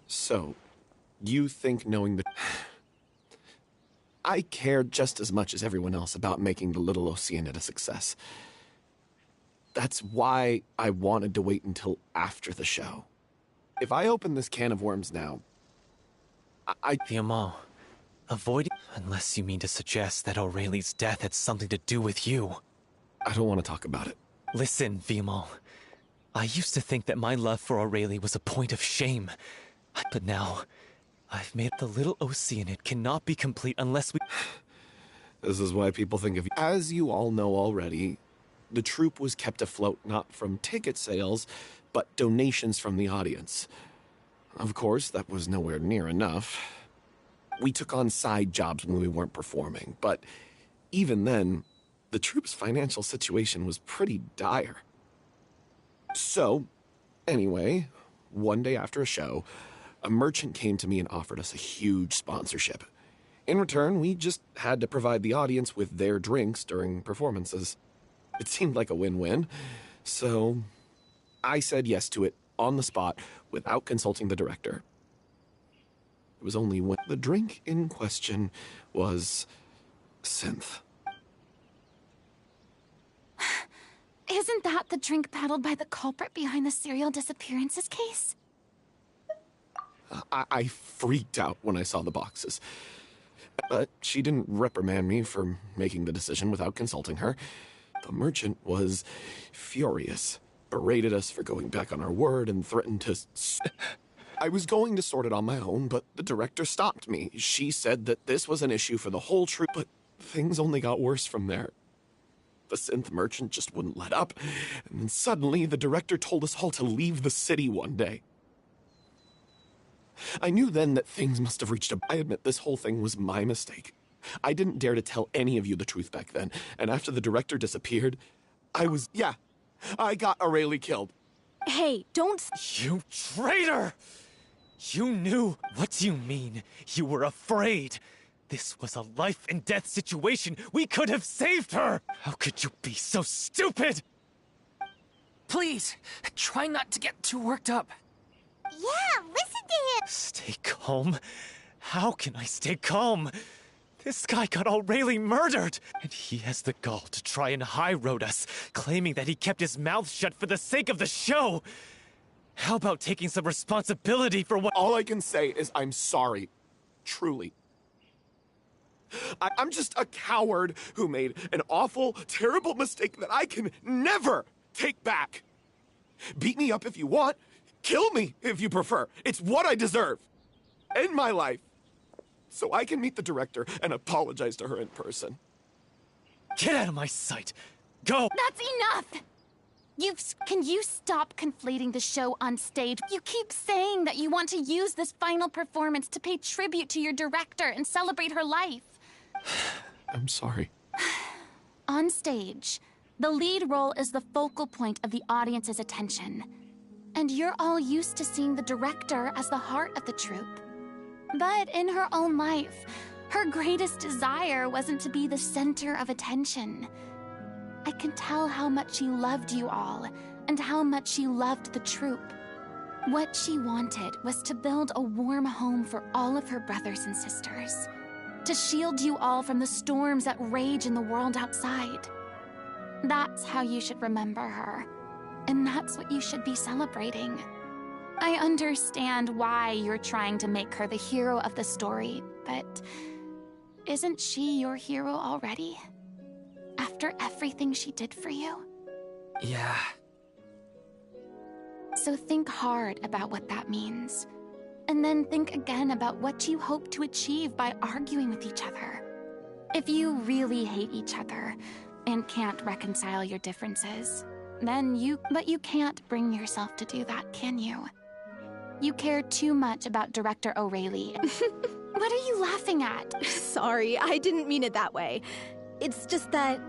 So, you think knowing the... I care just as much as everyone else about making the Little Oceanid a success. That's why I wanted to wait until after the show. If I open this can of worms now, Vilma, avoid... Unless you mean to suggest that Aurelie's death had something to do with you. I don't want to talk about it. Listen, Vilma. I used to think that my love for Aurelie was a point of shame. But now, I've made the Little Oceanid cannot be complete unless we... This is why people think of you. As you all know already, the troupe was kept afloat not from ticket sales, but donations from the audience. Of course, that was nowhere near enough. We took on side jobs when we weren't performing, but even then, the troupe's financial situation was pretty dire. So, anyway, one day after a show, a merchant came to me and offered us a huge sponsorship. In return, we just had to provide the audience with their drinks during performances. It seemed like a win-win, so I said yes to it on the spot without consulting the director. It was only when the drink in question was synth. Isn't that the drink paddled by the culprit behind the serial disappearances case? I freaked out when I saw the boxes. But she didn't reprimand me for making the decision without consulting her. The merchant was furious, berated us for going back on our word, and threatened to... I was going to sort it on my own, but the director stopped me. She said that this was an issue for the whole troupe, but things only got worse from there. The synth merchant just wouldn't let up, and then suddenly the director told us all to leave the city one day. I knew then that things must have reached a... I admit this whole thing was my mistake. I didn't dare to tell any of you the truth back then, and after the director disappeared, I got Aurelie killed. Hey, don't... You traitor! You knew. What do you mean? You were afraid. This was a life and death situation. We could have saved her. How could you be so stupid? Please, try not to get too worked up. Yeah, listen to him! Stay calm? How can I stay calm? This guy got Aurelie murdered, and he has the gall to try and high-road us, claiming that he kept his mouth shut for the sake of the show. How about taking some responsibility for what— All I can say is I'm sorry. Truly. I'm just a coward who made an awful, terrible mistake that I can never take back. Beat me up if you want. Kill me if you prefer. It's what I deserve. End my life. So I can meet the director and apologize to her in person. Get out of my sight! Go! That's enough! Can you stop conflating the show on stage? You keep saying that you want to use this final performance to pay tribute to your director and celebrate her life. I'm sorry. On stage, the lead role is the focal point of the audience's attention. And you're all used to seeing the director as the heart of the troupe. But in her own life, her greatest desire wasn't to be the center of attention. I can tell how much she loved you all, and how much she loved the troupe. What she wanted was to build a warm home for all of her brothers and sisters. To shield you all from the storms that rage in the world outside. That's how you should remember her. And that's what you should be celebrating. I understand why you're trying to make her the hero of the story, but isn't she your hero already? After everything she did for you? Yeah. So think hard about what that means. And then think again about what you hope to achieve by arguing with each other. If you really hate each other and can't reconcile your differences, then you can't bring yourself to do that, can you? You care too much about Director O'Reilly. What are you laughing at? Sorry, I didn't mean it that way. It's just that,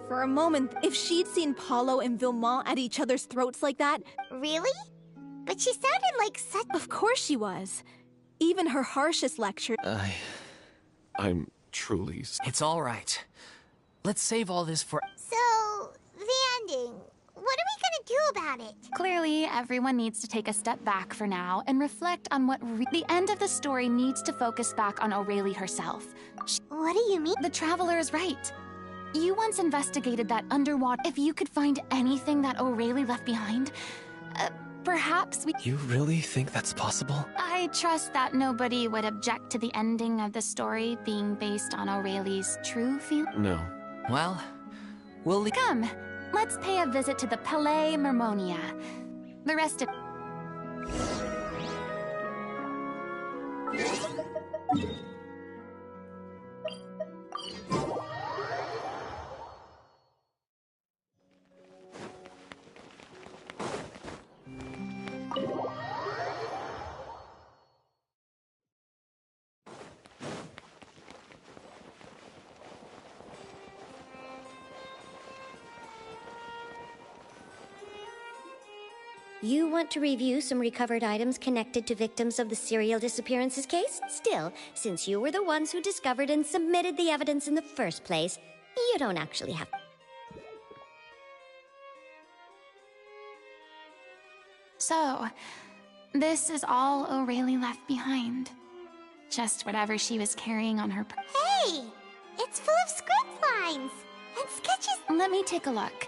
for a moment, if she'd seen Paulo and Vilmont at each other's throats like that... Really? But she sounded like such... Of course she was. Even her harshest lecture... I'm truly... It's all right. Let's save all this for... So, the ending. What are we gonna do about it? Clearly, everyone needs to take a step back for now and reflect on what the end of the story needs to focus back on O'Reilly herself. What do you mean? The Traveler is right. You once investigated that underwater... If you could find anything that O'Reilly left behind, perhaps we... You really think that's possible? I trust that nobody would object to the ending of the story being based on O'Reilly's true feelings. No. Well, we'll... Come, let's pay a visit to the Palais Mermonia. The rest of... You want to review some recovered items connected to victims of the serial disappearances case? Still, since you were the ones who discovered and submitted the evidence in the first place, you don't actually have... So, this is all O'Reilly left behind. Just whatever she was carrying on her... Hey! It's full of script lines! And sketches... Let me take a look.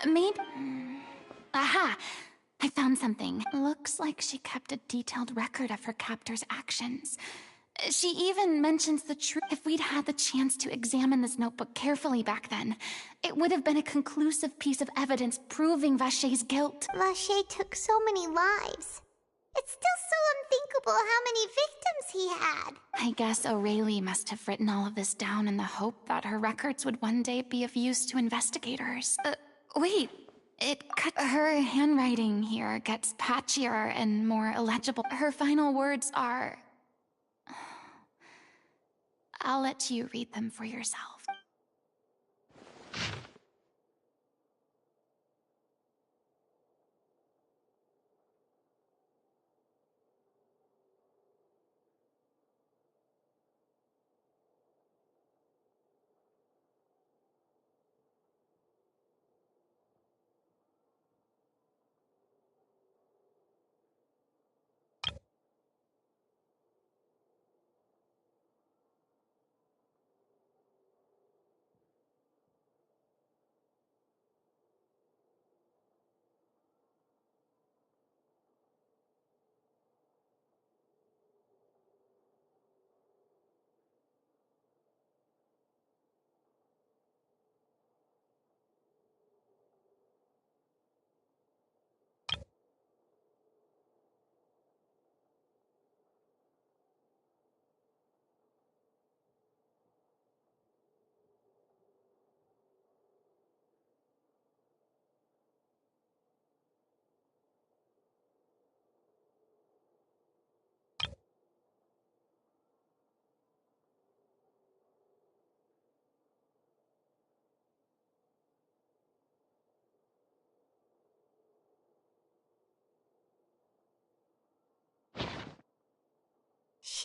Maybe... Aha! I found something. Looks like she kept a detailed record of her captor's actions. She even mentions the truth. If we'd had the chance to examine this notebook carefully back then, it would have been a conclusive piece of evidence proving Vacher's guilt. Vacher took so many lives. It's still so unthinkable how many victims he had. I guess O'Reilly must have written all of this down in the hope that her records would one day be of use to investigators. Wait. Her handwriting here gets patchier and more illegible. Her final words are... I'll let you read them for yourself.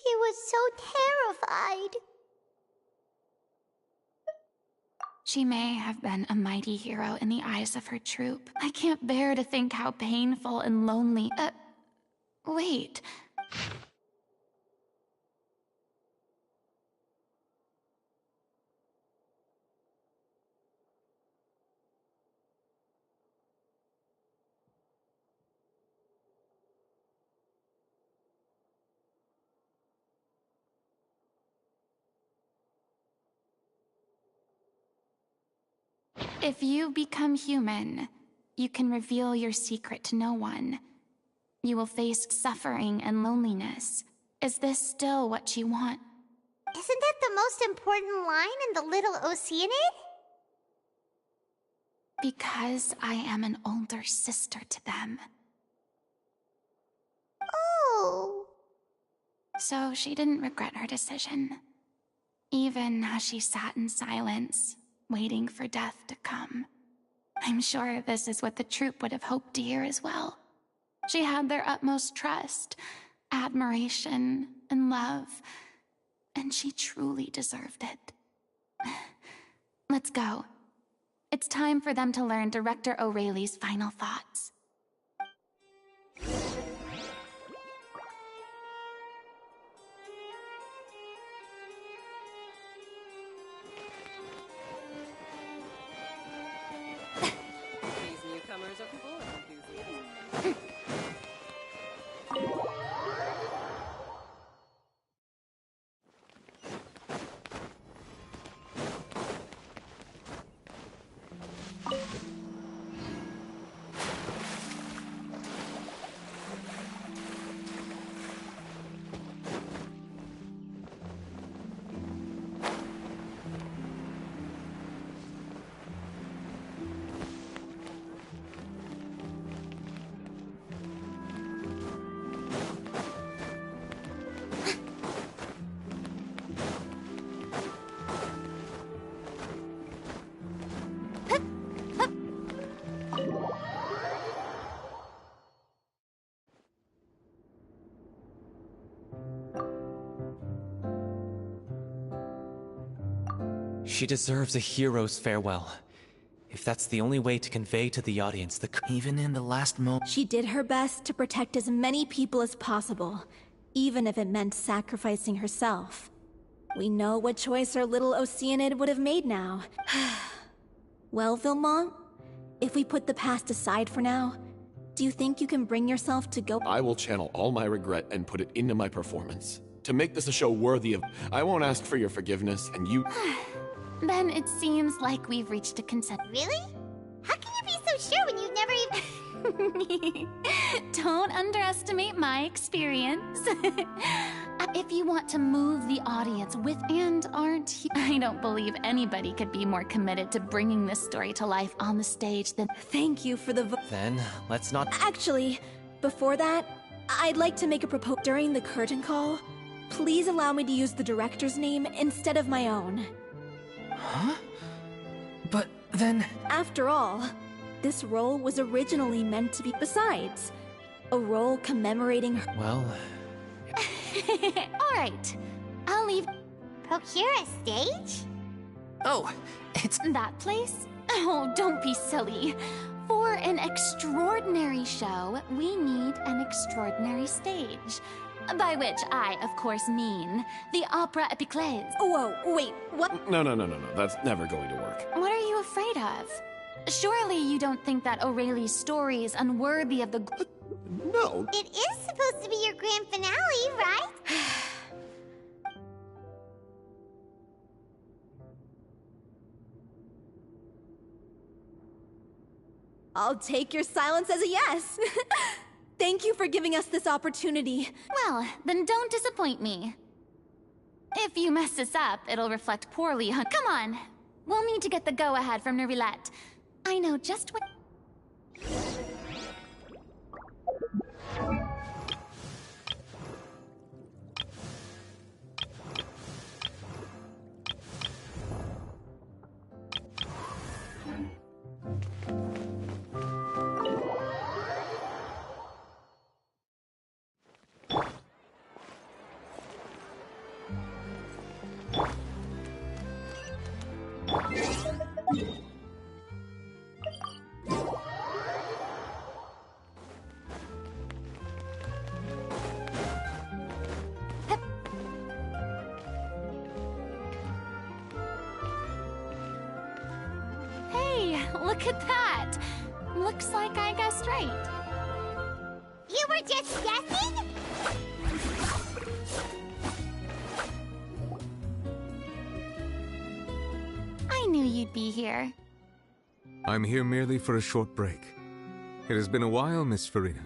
She was so terrified. She may have been a mighty hero in the eyes of her troop. I can't bear to think how painful and lonely. Wait. If you become human, you can reveal your secret to no one. You will face suffering and loneliness. Is this still what you want? Isn't that the most important line in the Little Oceanid? Because I am an older sister to them. Oh. So she didn't regret her decision, even as she sat in silence, waiting for death to come. I'm sure this is what the troupe would have hoped to hear as well. She had their utmost trust, admiration, and love, and she truly deserved it. Let's go. It's time for them to learn Director O'Reilly's final thoughts. These newcomers are full of enthusiasm. She deserves a hero's farewell. If that's the only way to convey to the audience the... Even in the last moment... She did her best to protect as many people as possible, even if it meant sacrificing herself. We know what choice our little Oceanid would have made now. Well, Vilmont, if we put the past aside for now, do you think you can bring yourself to go... I will channel all my regret and put it into my performance. To make this a show worthy of... I won't ask for your forgiveness, and you... Then it seems like we've reached a consent. Really? How can you be so sure when you've never even... Don't underestimate my experience. If you want to move the audience with and aren't you... I don't believe anybody could be more committed to bringing this story to life on the stage than... Thank you for the... Then, let's not... Actually, before that, I'd like to make a proposal. During the curtain call, please allow me to use the director's name instead of my own. Huh? But then... After all, this role was originally meant to be... Besides, a role commemorating her... Well... Alright, I'll leave... Procure a stage? Oh, it's... That place? Oh, don't be silly. For an extraordinary show, we need an extraordinary stage. By which I, of course, mean the Opera Epiclese. Whoa, wait, what? No. That's never going to work. What are you afraid of? Surely you don't think that O'Reilly's story is unworthy of the... No. It is supposed to be your grand finale, right? I'll take your silence as a yes. Thank you for giving us this opportunity. Well, then don't disappoint me. If you mess this up, it'll reflect poorly on... Come on! We'll need to get the go-ahead from Nervilette. I know just what... Look at that! Looks like I guessed right. You were just guessing? I knew you'd be here. I'm here merely for a short break. It has been a while, Miss Farina.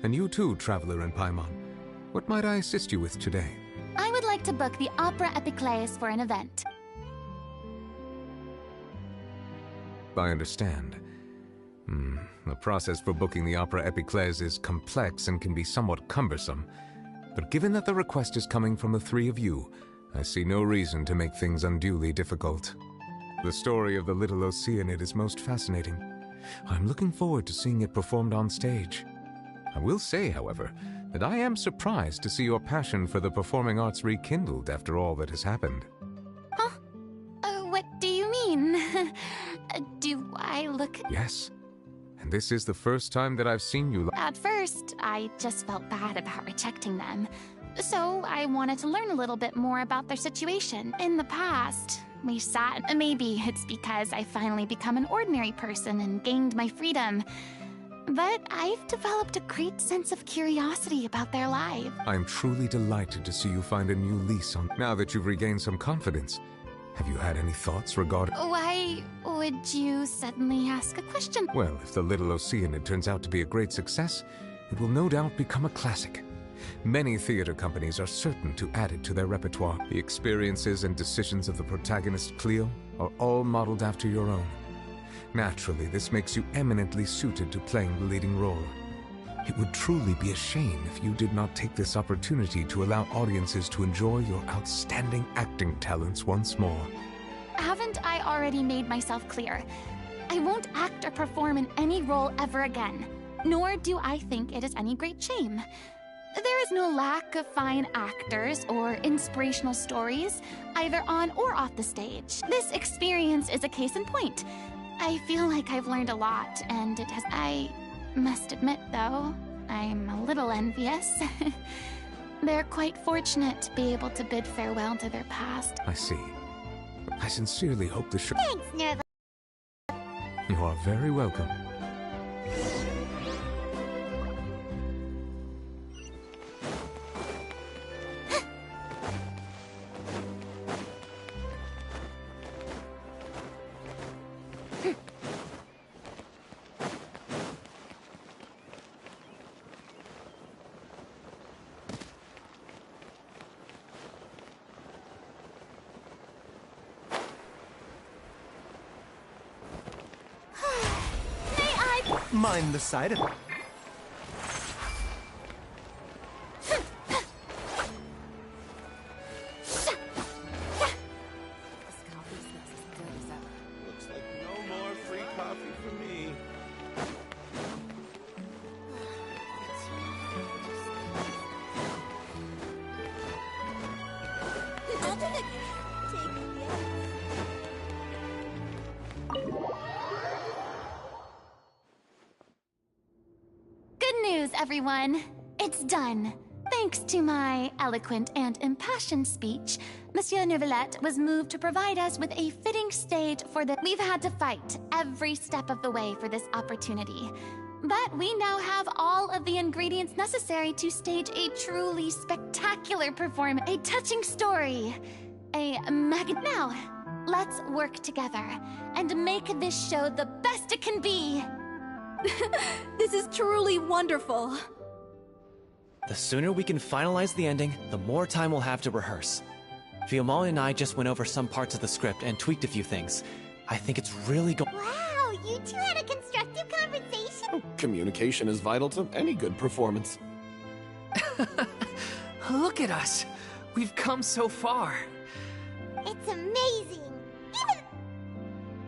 And you too, Traveler in Paimon. What might I assist you with today? I would like to book the Opera Epicleus for an event. I understand. The process for booking the Opera Epicleus is complex and can be somewhat cumbersome. But given that the request is coming from the three of you, I see no reason to make things unduly difficult. The story of the Little Oceanid is most fascinating. I'm looking forward to seeing it performed on stage. I will say, however, that I am surprised to see your passion for the performing arts rekindled after all that has happened. Huh? What do you mean? Do I look... Yes. And this is the first time that I've seen you... At first, I just felt bad about rejecting them. So I wanted to learn a little bit more about their situation. In the past, we sat... Maybe it's because I finally become an ordinary person and gained my freedom. But I've developed a great sense of curiosity about their lives. I'm truly delighted to see you find a new lease on... Now that you've regained some confidence, have you had any thoughts regarding... Why would you suddenly ask a question? Well, if the Little Oceanid turns out to be a great success, it will no doubt become a classic. Many theater companies are certain to add it to their repertoire. The experiences and decisions of the protagonist, Cleo, are all modeled after your own. Naturally, this makes you eminently suited to playing the leading role. It would truly be a shame if you did not take this opportunity to allow audiences to enjoy your outstanding acting talents once more. Haven't I already made myself clear? I won't act or perform in any role ever again, nor do I think it is any great shame. There is no lack of fine actors or inspirational stories, either on or off the stage. This experience is a case in point. I feel like I've learned a lot, and it has... I must admit, though, I'm a little envious. They're quite fortunate to be able to bid farewell to their past. I see. I sincerely hope the show... Thanks, Nerva. You are very welcome. Mind the side of it. Looks like no more free coffee for me. Everyone, it's done. Thanks to my eloquent and impassioned speech, Monsieur Neuvillette was moved to provide us with a fitting stage for the... We've had to fight every step of the way for this opportunity. But we now have all of the ingredients necessary to stage a truly spectacular performance, a touching story, Now, let's work together and make this show the best it can be. This is truly wonderful. The sooner we can finalize the ending, the more time we'll have to rehearse. Fiamal and I just went over some parts of the script and tweaked a few things. I think it's really Wow, you two had a constructive conversation? Communication is vital to any good performance. Look at us. We've come so far. It's amazing.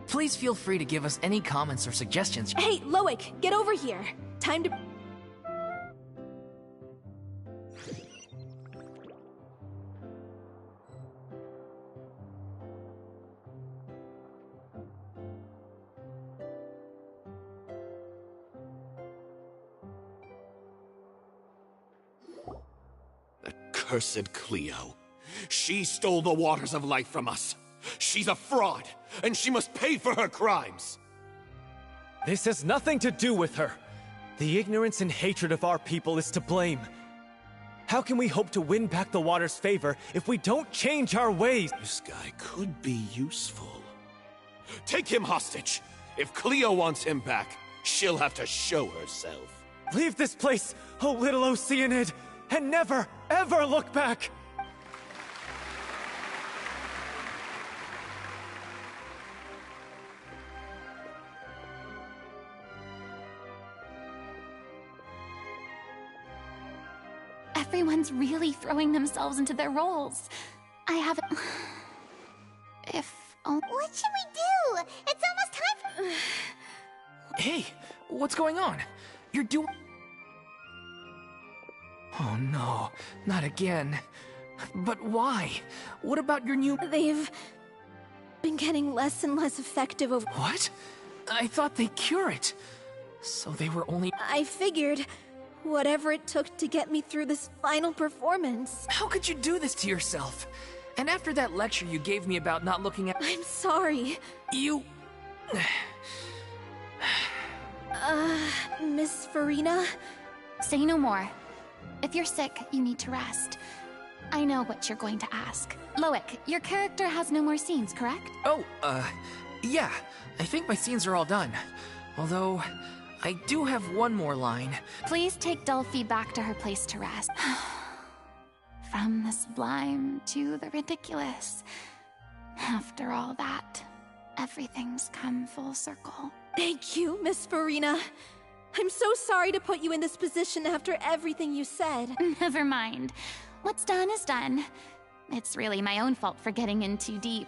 Please feel free to give us any comments or suggestions. Hey, Loic, get over here. Time to... That cursed Cleo. She stole the waters of life from us. She's a fraud, and she must pay for her crimes. This has nothing to do with her. The ignorance and hatred of our people is to blame. How can we hope to win back the water's favor if we don't change our ways? This guy could be useful. Take him hostage! If Cleo wants him back, she'll have to show herself. Leave this place, oh little Oceanid, and never, ever look back! Everyone's really throwing themselves into their roles. I haven't... If only... What should we do? It's almost time for... Hey, what's going on? You're doing... Oh no, not again. But why? What about your new... They've been getting less and less effective over... What? I thought they cure it. So they were only... I figured whatever it took to get me through this final performance. How could you do this to yourself? And after that lecture you gave me about not looking at... I'm sorry. You... Miss Farina? Say no more. If you're sick, you need to rest. I know what you're going to ask. Loic, your character has no more scenes, correct? Oh, yeah. I think my scenes are all done. Although, I do have one more line. Please take Delphi back to her place to rest. From the sublime to the ridiculous. After all that, everything's come full circle. Thank you, Miss Farina. I'm so sorry to put you in this position after everything you said. Never mind. What's done is done. It's really my own fault for getting in too deep.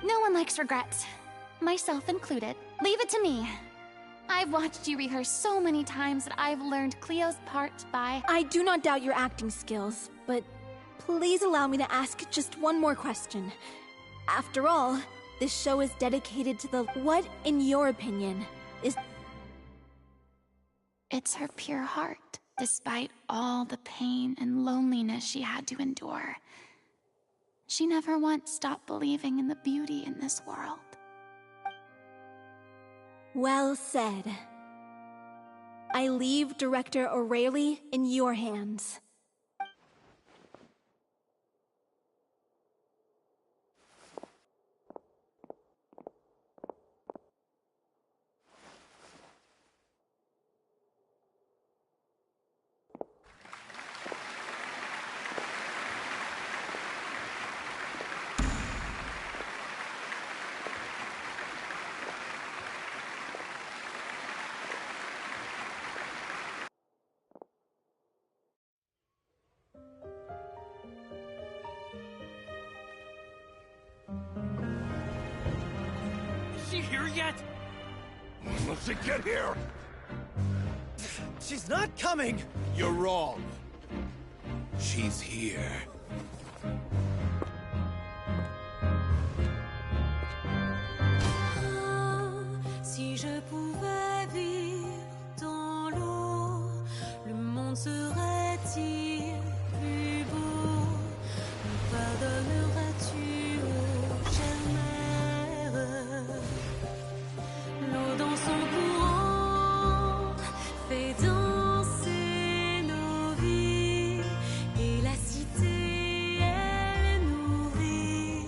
No one likes regrets. Myself included. Leave it to me. I've watched you rehearse so many times that I've learned Cleo's part by... I do not doubt your acting skills, but please allow me to ask just one more question. After all, this show is dedicated to the... What, in your opinion, is... It's her pure heart, despite all the pain and loneliness she had to endure. She never once stopped believing in the beauty in this world. Well said. I leave Director O'Reilly in your hands. Is she here yet? Let's get here! She's not coming! You're wrong. She's here. Si je pouvais vivre dans l'eau, le monde serait-il plus beau? Me pardonneras-tu, ô chère mère? L'eau dans son courant fait danser nos vies, et la cité elle est nourrie,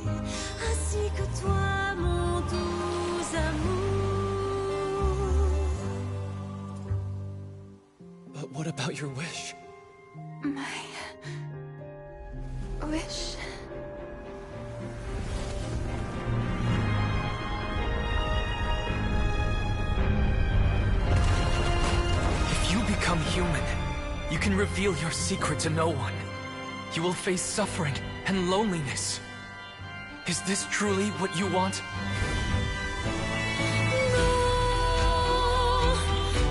ainsi que toi, mon doux amour. But what about your wish? My... wish... If you become human, you can reveal your secret to no one. You will face suffering and loneliness. Is this truly what you want?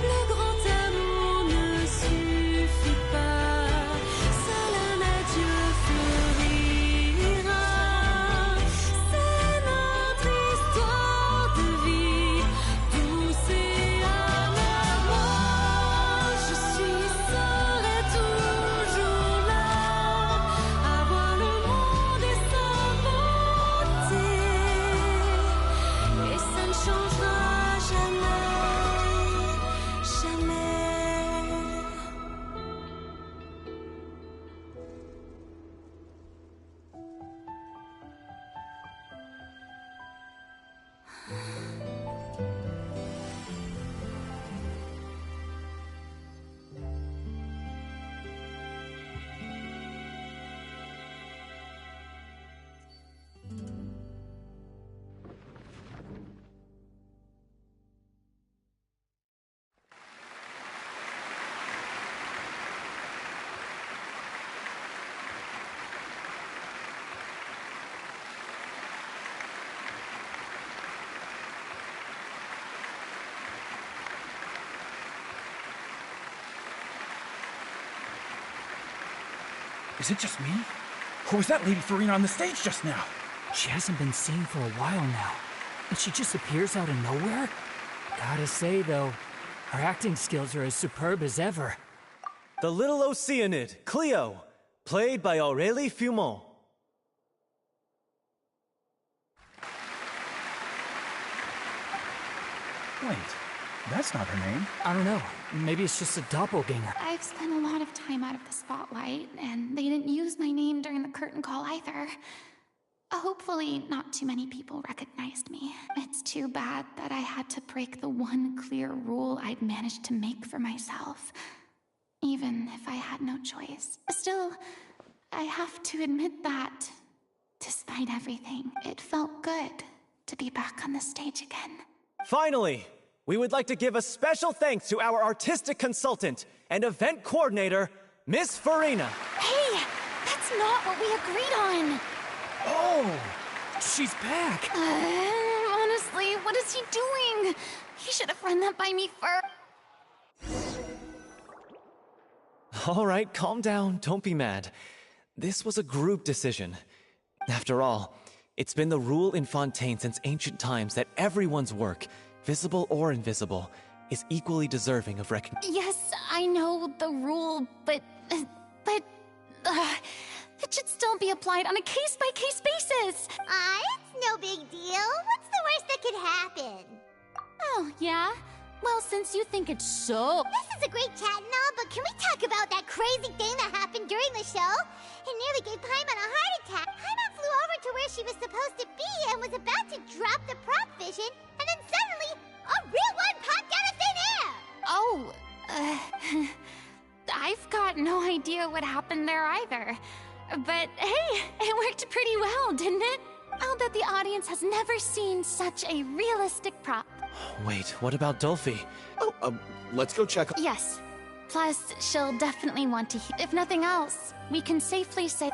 Le grand amour ne suffit pas, seul un adieu fleurira. C'est notre histoire de vie, douce et amour. Je serai toujours là, à voir le monde et sa beauté. Is it just me? Or was that Lady Farina on the stage just now? She hasn't been seen for a while now, and she just appears out of nowhere? Gotta say, though, her acting skills are as superb as ever. The little Oceanid, Cleo, played by Aurélie Fumont. Wait, that's not her name. I don't know. Maybe it's just a doppelganger. I've spent a lot of time out of the spotlight, and they didn't use my name during the curtain call either. Hopefully, not too many people recognized me. It's too bad that I had to break the one clear rule I'd managed to make for myself, even if I had no choice. Still, I have to admit that, despite everything, it felt good to be back on the stage again. Finally, we would like to give a special thanks to our artistic consultant and event coordinator, Miss Farina. Hey, that's not what we agreed on! Oh, she's back. Honestly, what is he doing? He should have run that by me first. All right, calm down. Don't be mad. This was a group decision. After all, it's been the rule in Fontaine since ancient times that everyone's work, visible or invisible, is equally deserving of recognition. Yes, I know the rule, but it should still be applied on a case-by-case basis. It's no big deal. What's the worst that could happen? Oh, yeah? Well, since you think it's so... This is a great chat and all, but can we talk about that crazy thing that happened during the show? It nearly gave Paimon a heart attack. Paimon flew over to where she was supposed to be and was about to drop the prop vision, and then suddenly, a real one popped out of thin air! Oh, I've got no idea what happened there either. But hey, it worked pretty well, didn't it? I'll bet the audience has never seen such a realistic prop. Wait, what about Dolphy? Oh, let's go check. Yes. Plus, she'll definitely want to hear. If nothing else, we can safely say...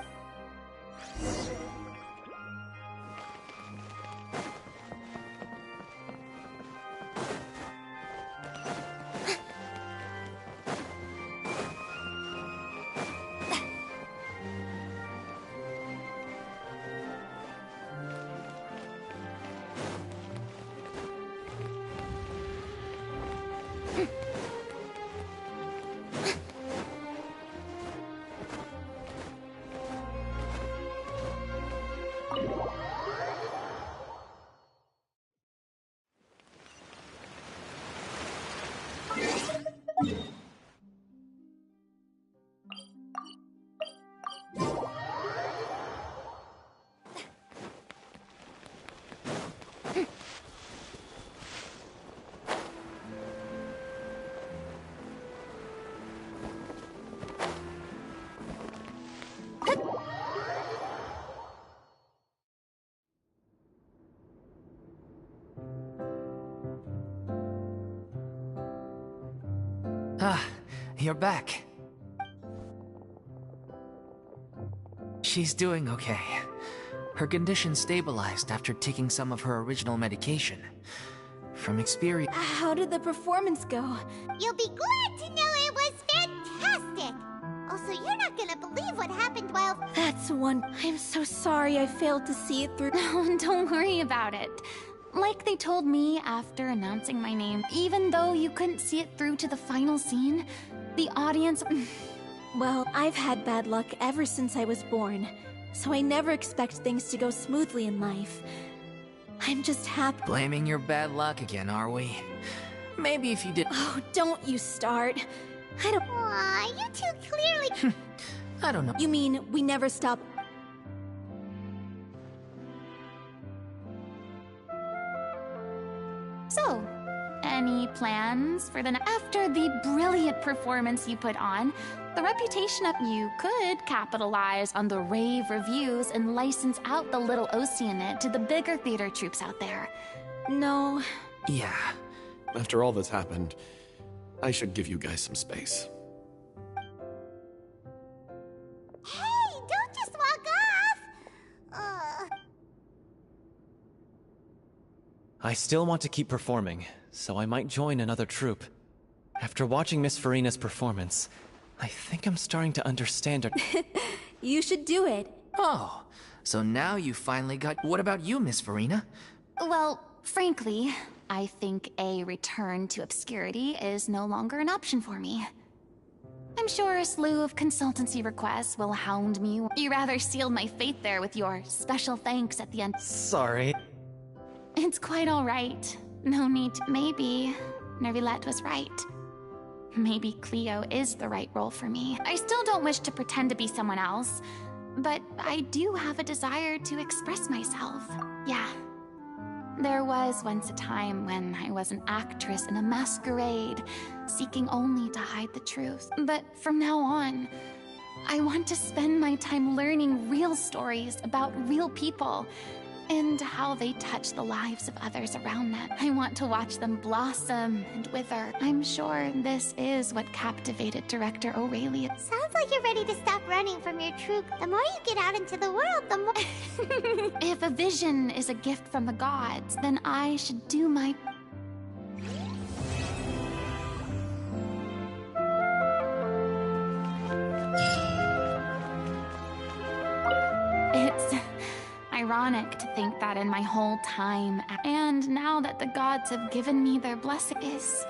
Ah, you're back. She's doing okay. Her condition stabilized after taking some of her original medication. From experience... How did the performance go? You'll be glad to know it was fantastic! Also, you're not gonna believe what happened while... That's one. I'm so sorry I failed to see it through. No, don't worry about it. Like they told me after announcing my name, even though you couldn't see it through to the final scene, the audience... Well, I've had bad luck ever since I was born, so I never expect things to go smoothly in life. I'm just happy. Blaming your bad luck again, are we? Maybe if you did... Oh, don't you start. I don't... Aw, you two clearly... I don't know. You mean we never stop... So, any plans for the... After the brilliant performance you put on, the reputation of you could capitalize on the rave reviews and license out the little Oceanid to the bigger theater troupes out there. No. Yeah. After all that's happened, I should give you guys some space. Hey, don't just walk off! I still want to keep performing, so I might join another troupe. After watching Miss Farina's performance, I think I'm starting to understand her. You should do it. Oh, so now you finally got... What about you, Miss Farina? Well, frankly, I think a return to obscurity is no longer an option for me. I'm sure a slew of consultancy requests will hound me. You rather sealed my fate there with your special thanks at the end. Sorry. It's quite all right. No need to... Maybe Nervilette was right. Maybe Cleo is the right role for me. I still don't wish to pretend to be someone else, but I do have a desire to express myself. Yeah. There was once a time when I was an actress in a masquerade, seeking only to hide the truth. But from now on, I want to spend my time learning real stories about real people and how they touch the lives of others around them. I want to watch them blossom and wither. I'm sure this is what captivated director Aurelia. Sounds like you're ready to stop running from your troop. The more you get out into the world, the more... If a vision is a gift from the gods, then I should do my... It's ironic to think that in my whole time, and now that the gods have given me their blessings,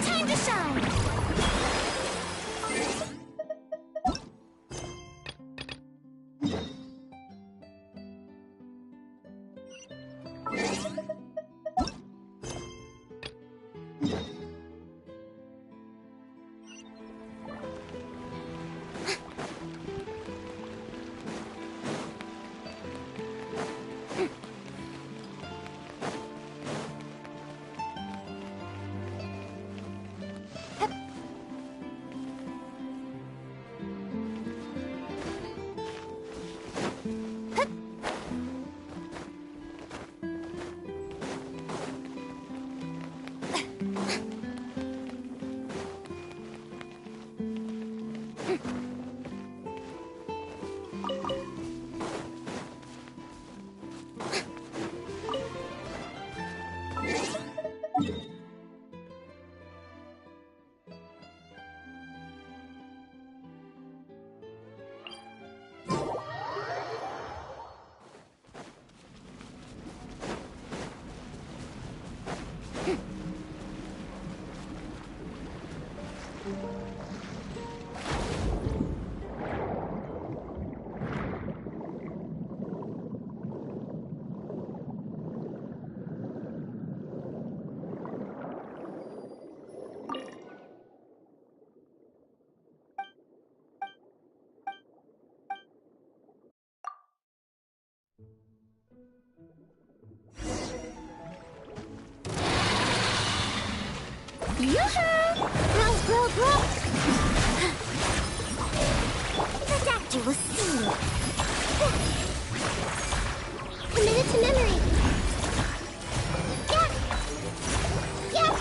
Time to shine! Yoo-hoo! Grow! The doctor will see you. Commit it to memory. Yeah!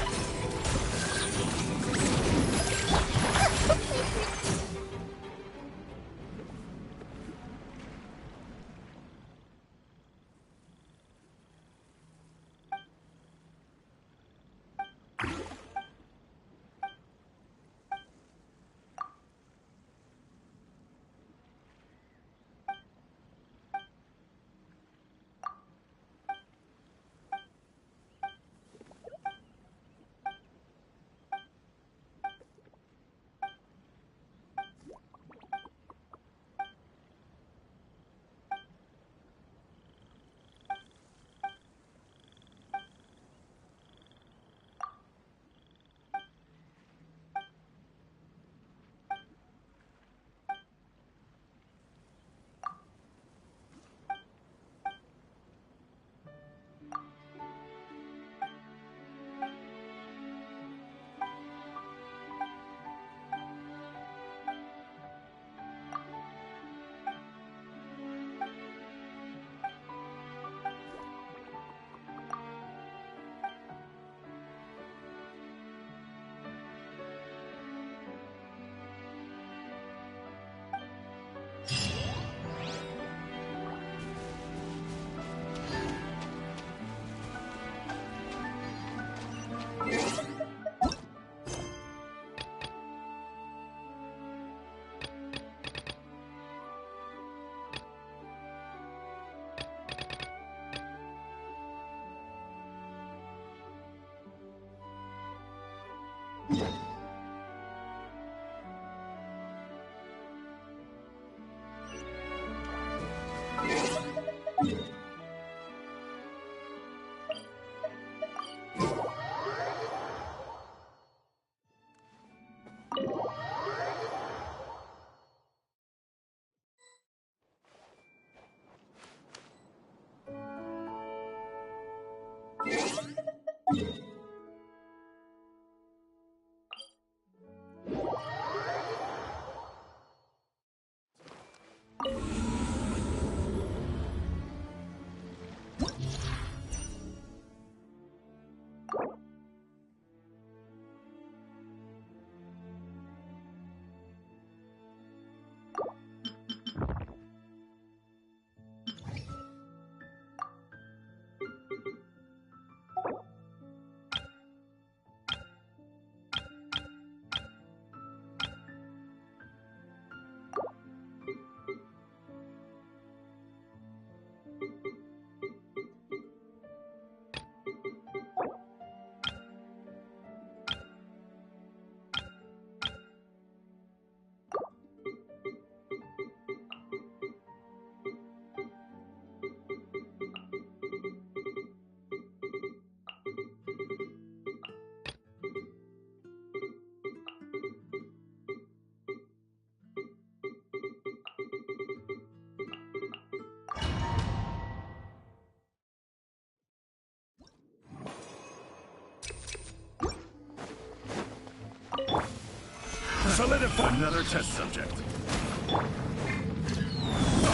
Solidify another test subject.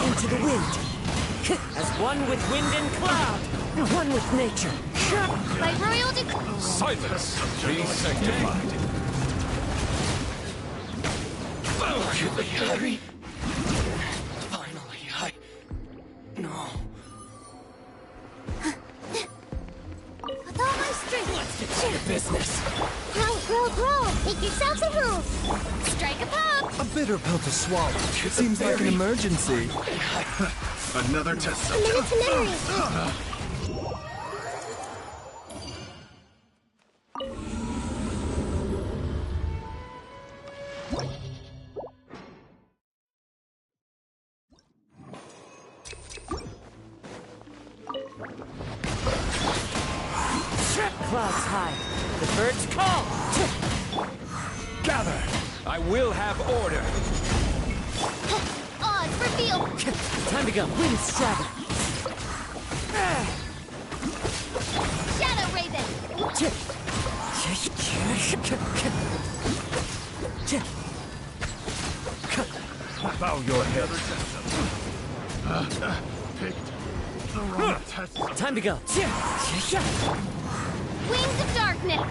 Into the wind. As one with wind and cloud. One with nature. By royal decree. Silence! Be sanctified. Finally, I... No. With all my strength. Let's get to the business. Grow. Make yourselves a move. Strike a pop. A bitter pill to swallow. It seems like an emergency. Another test Commit subject. it to memory. Clouds high. The birds call. Gather! I will have order. Odds reveal. Time to go. Wind strata. Shadow Raven. Bow your head. Picked the wrong test subject. Time to go. Wings of darkness.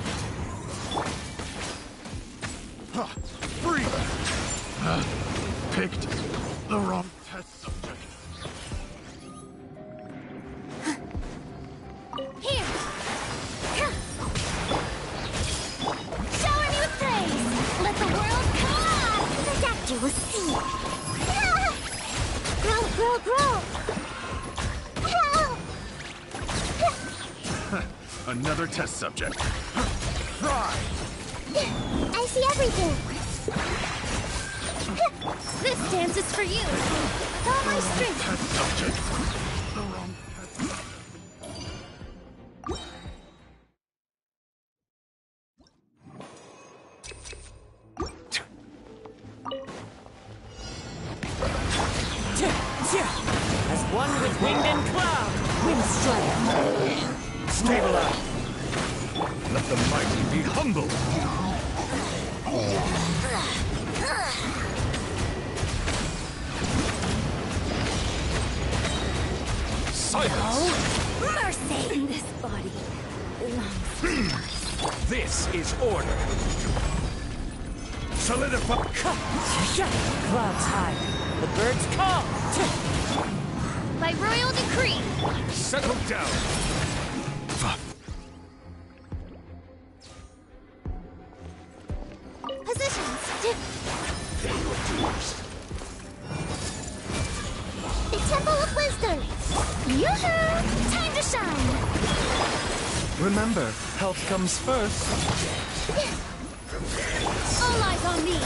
Free! Picked the wrong test subject. Here. Shower me with praise. Let the world collide. The doctor will see. Grow. Help! Another test subject. Try! I see everything. This dance is for you. With all my strength. Test subject. The wrong test As one with wind and cloud. Wind strike. Stabilize! Let the mighty be humble! Silence! Mercy! This body belongs to us. This is order! Solidify! Clouds high. The birds call. By royal decree. Settle down! Positions. The Temple of Wisdom. Yoo-hoo! Time to shine. Remember, health comes first. All eyes on me.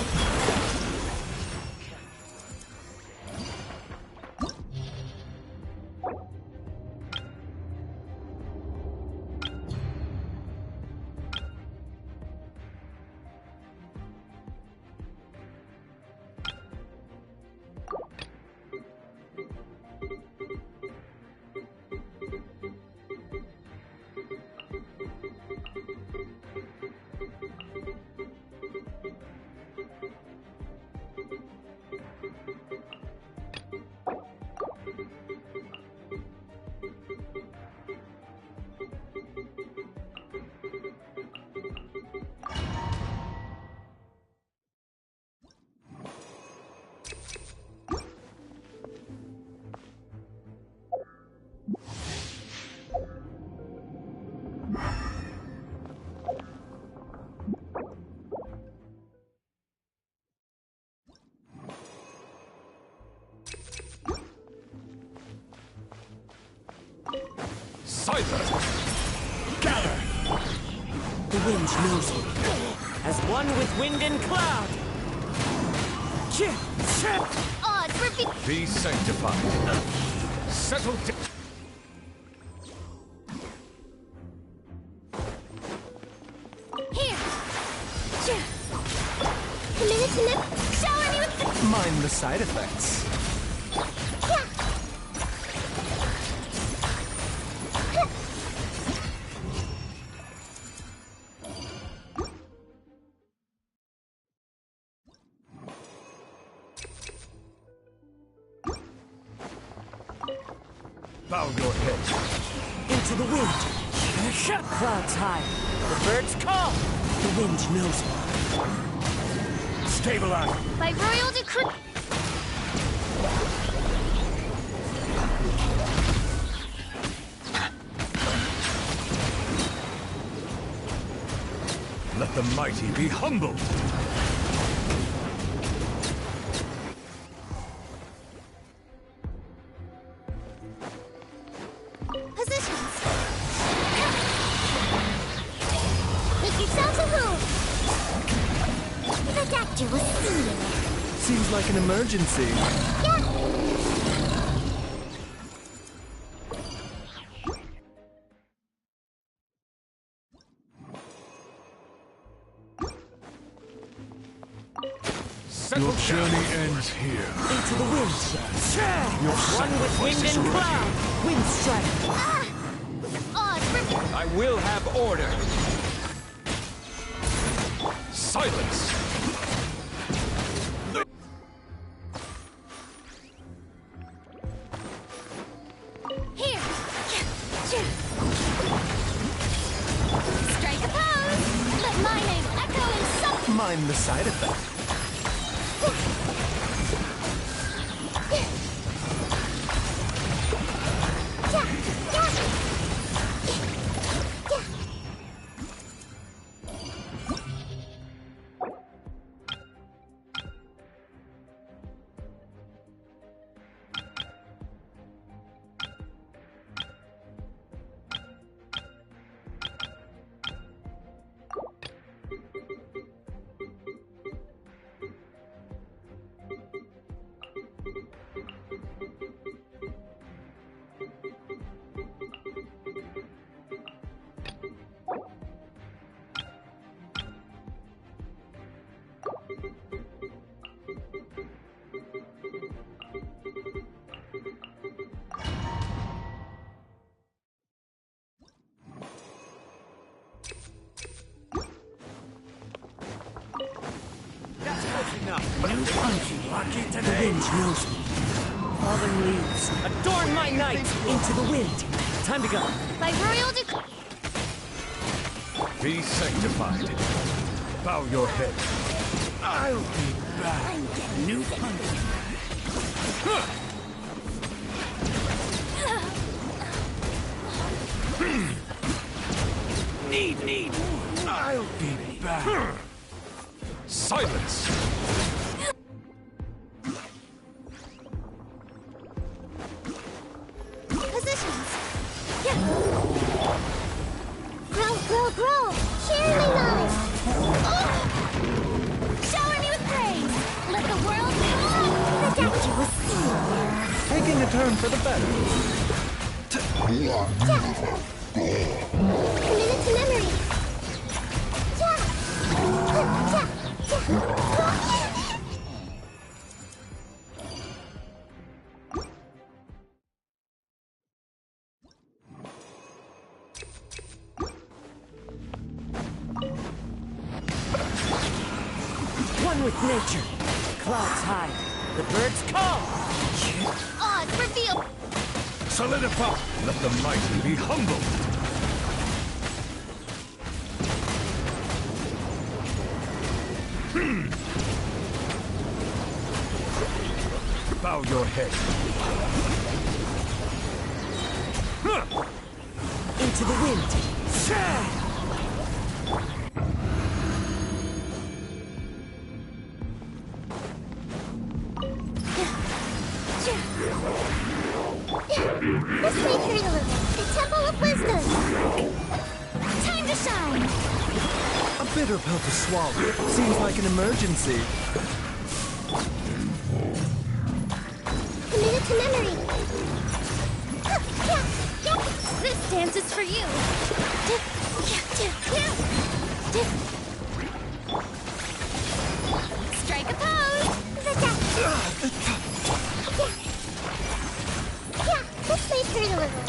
Silence! Gather! The wind knows me. As one with wind and cloud! Odds reveal. Be sanctified. Settle down. Here! A minute to live. Shower me with the... Mind the side effects. Bow your head. Into the wind! Clouds high. The birds call! The wind knows me. Stabilize. By royal decree. Let the mighty be humbled. Positions. Make yourselves at home. The doctor will see you. Seems like an emergency. Yeah. Your journey ends here. Into the wind! Your One with wind and cloud! Wind strike! Odds reveal. I will have order. Silence. Here. Strike a pose. Let my name echo in some. Mind the side effects. New punchy, lucky today. The wind knows me. Falling leaves, adorn my night! Into the wind. Time to go. By royal decree. Be sanctified. Bow your head. I'll be back. New punch. Need. I'll be back. Silence. Positions. Yeah. Grow. Share my knowledge. Oh! Shower me with praise. Let the world come. The doctor will see you. Taking a turn for the better. Commit it to memory. One with nature. Clouds high. The birds call. Odds reveal. Solidify. Let the mighty be humbled. Bow your head. Into the wind. The sacred element, the temple of wisdom. bitter pill to swallow. Seems like an emergency. Commit it to memory. This dance is for you. Strike a pose. Yeah, this may hurt a little.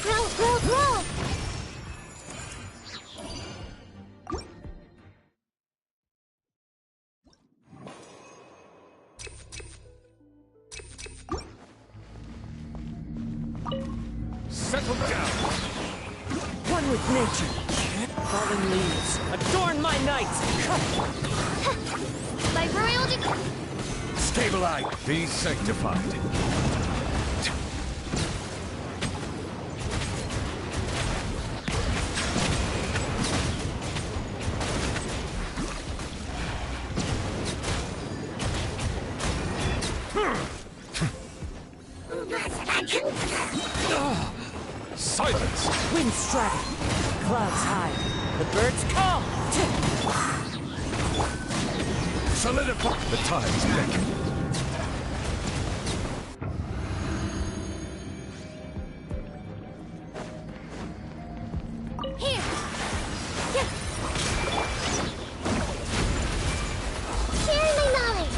Grow, grow, grow! Settle down. One with nature. Fallen leaves, adorn my night. By royal decree. Stabilize. Be sanctified. Silence! Winds strike. Clouds hide. The birds come. Solidify. The tides beckon. Here! Sharing my knowledge!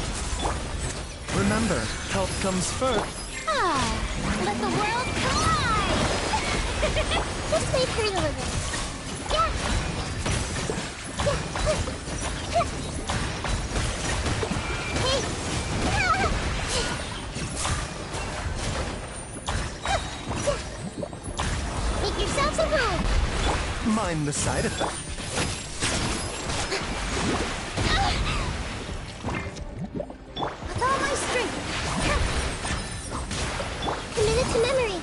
Remember, health comes first. Let the world collide! This may hurt a little. Yeah! Hey! Make yourselves at home! Mind the side effect. With all my strength! Commit it to memory!